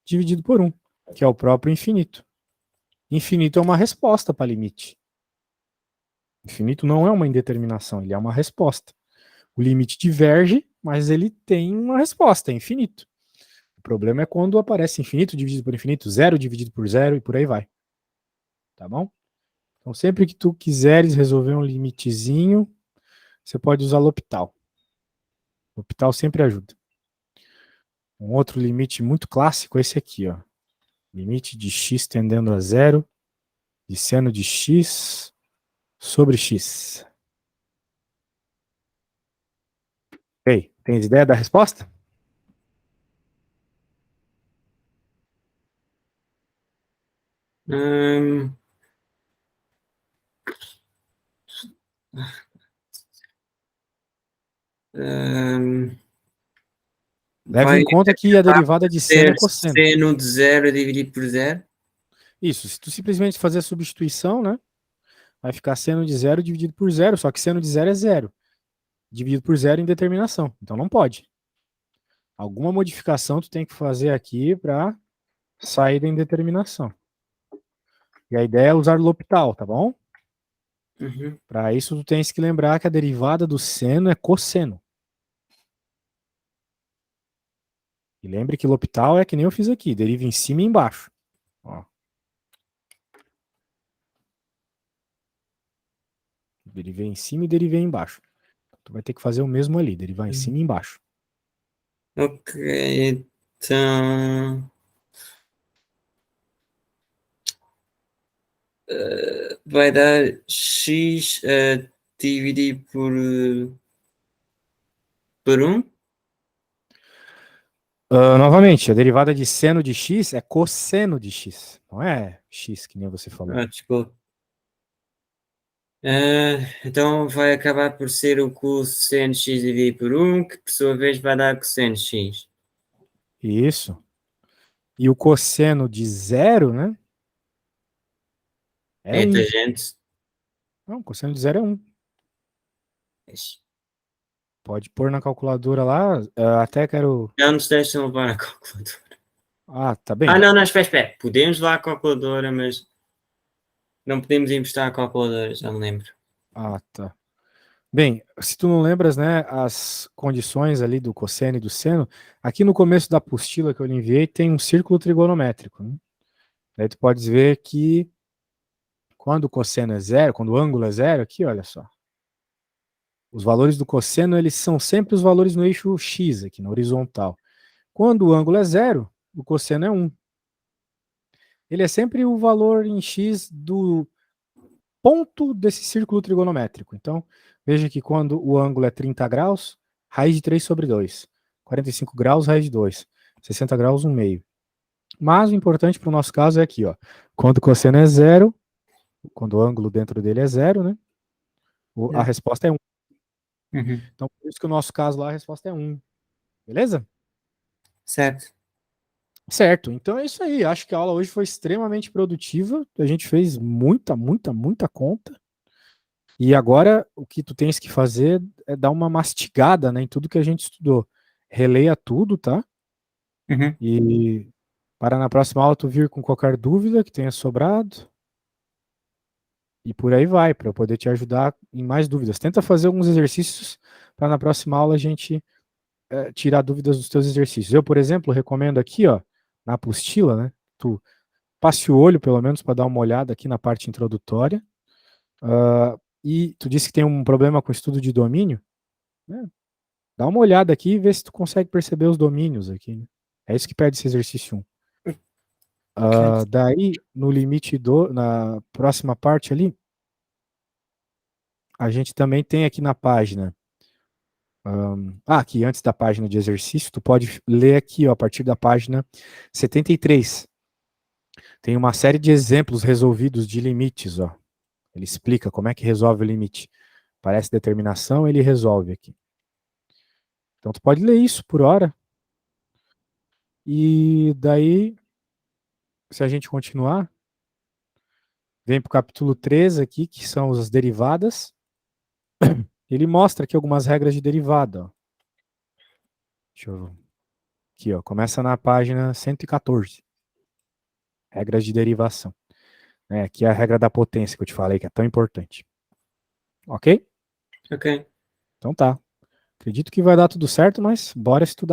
dividido por 1, que é o próprio infinito. Infinito é uma resposta para limite. Infinito não é uma indeterminação, ele é uma resposta. O limite diverge, mas ele tem uma resposta, é infinito. O problema é quando aparece infinito dividido por infinito, zero dividido por zero e por aí vai. Tá bom? Então, sempre que tu quiseres resolver um limitezinho, você pode usar L'Hopital. L'Hopital sempre ajuda. Um outro limite muito clássico é esse aqui, ó. Limite de x tendendo a zero de seno de x sobre x. Ei, tens ideia da resposta? Hum, hum, Leve vai em conta que a derivada de seno é ser cosseno. seno de zero dividido por zero? Isso, se tu simplesmente fazer a substituição, né? Vai ficar seno de zero dividido por zero, só que seno de zero é zero. Dividido por zero em determinação. Então não pode. Alguma modificação tu tem que fazer aqui para sair da indeterminação. E a ideia é usar L'Hopital, tá bom? Uhum. Para isso tu tens que lembrar que a derivada do seno é cosseno. E lembre que L'Hopital é que nem eu fiz aqui, deriva em cima e embaixo. Ó. Derivei em cima e derivei embaixo. Tu vai ter que fazer o mesmo ali, derivar em cima e embaixo. Ok, então vai dar x a dividir por 1? Novamente, a derivada de seno de x é cosseno de x. Não é x, que nem você falou. Ah, desculpa. Então vai acabar por ser o cosseno x dividido por 1, que por sua vez vai dar cosseno x. Isso. E o cosseno de zero, né? É É 1. tangente. Não, o cosseno de zero é 1. Pode pôr na calculadora lá. Até quero. Não nos deixam levar a calculadora. Ah, tá Ah, bem. não, não, espera, espera. Podemos levar a calculadora, mas não podemos emprestar a calculadora, já me lembro. Ah, tá. Bem, se tu não lembras, né, as condições ali do cosseno e do seno, aqui no começo da apostila que eu lhe enviei tem um círculo trigonométrico, né? Daí tu podes ver que quando o cosseno é zero, quando o ângulo é zero, aqui, olha só. Os valores do cosseno, eles são sempre os valores no eixo x, aqui na horizontal. Quando o ângulo é zero, o cosseno é 1. Ele é sempre o valor em x do ponto desse círculo trigonométrico. Então, veja que quando o ângulo é 30 graus, raiz de 3 sobre 2. 45 graus, raiz de 2. 60 graus, 1 meio. Mas o importante para o nosso caso é aqui, ó. Quando o cosseno é zero, quando o ângulo dentro dele é zero, né? A resposta é 1. Uhum. Então, por isso que o nosso caso lá, a resposta é 1. Beleza? Certo. Certo. Então é isso aí. Acho que a aula hoje foi extremamente produtiva. A gente fez muita, muita, muita conta. E agora o que tu tens que fazer é dar uma mastigada, né, em tudo que a gente estudou. Releia tudo, tá? Uhum. E para na próxima aula tu vir com qualquer dúvida que tenha sobrado. E por aí vai, para eu poder te ajudar em mais dúvidas. Tenta fazer alguns exercícios para na próxima aula a gente tirar dúvidas dos teus exercícios. Eu, por exemplo, recomendo aqui, ó, na apostila, né? Tu passe o olho, pelo menos, para dar uma olhada aqui na parte introdutória. E tu disse que tem um problema com o estudo de domínio, né? Dá uma olhada aqui e vê se tu consegue perceber os domínios aqui, né? É isso que pede esse exercício 1. Ok. Daí, no limite na próxima parte ali, a gente também tem aqui na página. Aqui antes da página de exercício, tu pode ler aqui, ó, a partir da página 73. Tem uma série de exemplos resolvidos de limites, ó. Ele explica como é que resolve o limite. Parece determinação, ele resolve aqui. Então tu pode ler isso por hora. E daí, se a gente continuar, vem para o capítulo 3 aqui, que são as derivadas. Ele mostra aqui algumas regras de derivada. Ó. Deixa eu ver. Aqui, ó, começa na página 114. Regras de derivação. Aqui é a regra da potência que eu te falei, que é tão importante. Ok? Ok. Então tá. Acredito que vai dar tudo certo, mas bora estudar.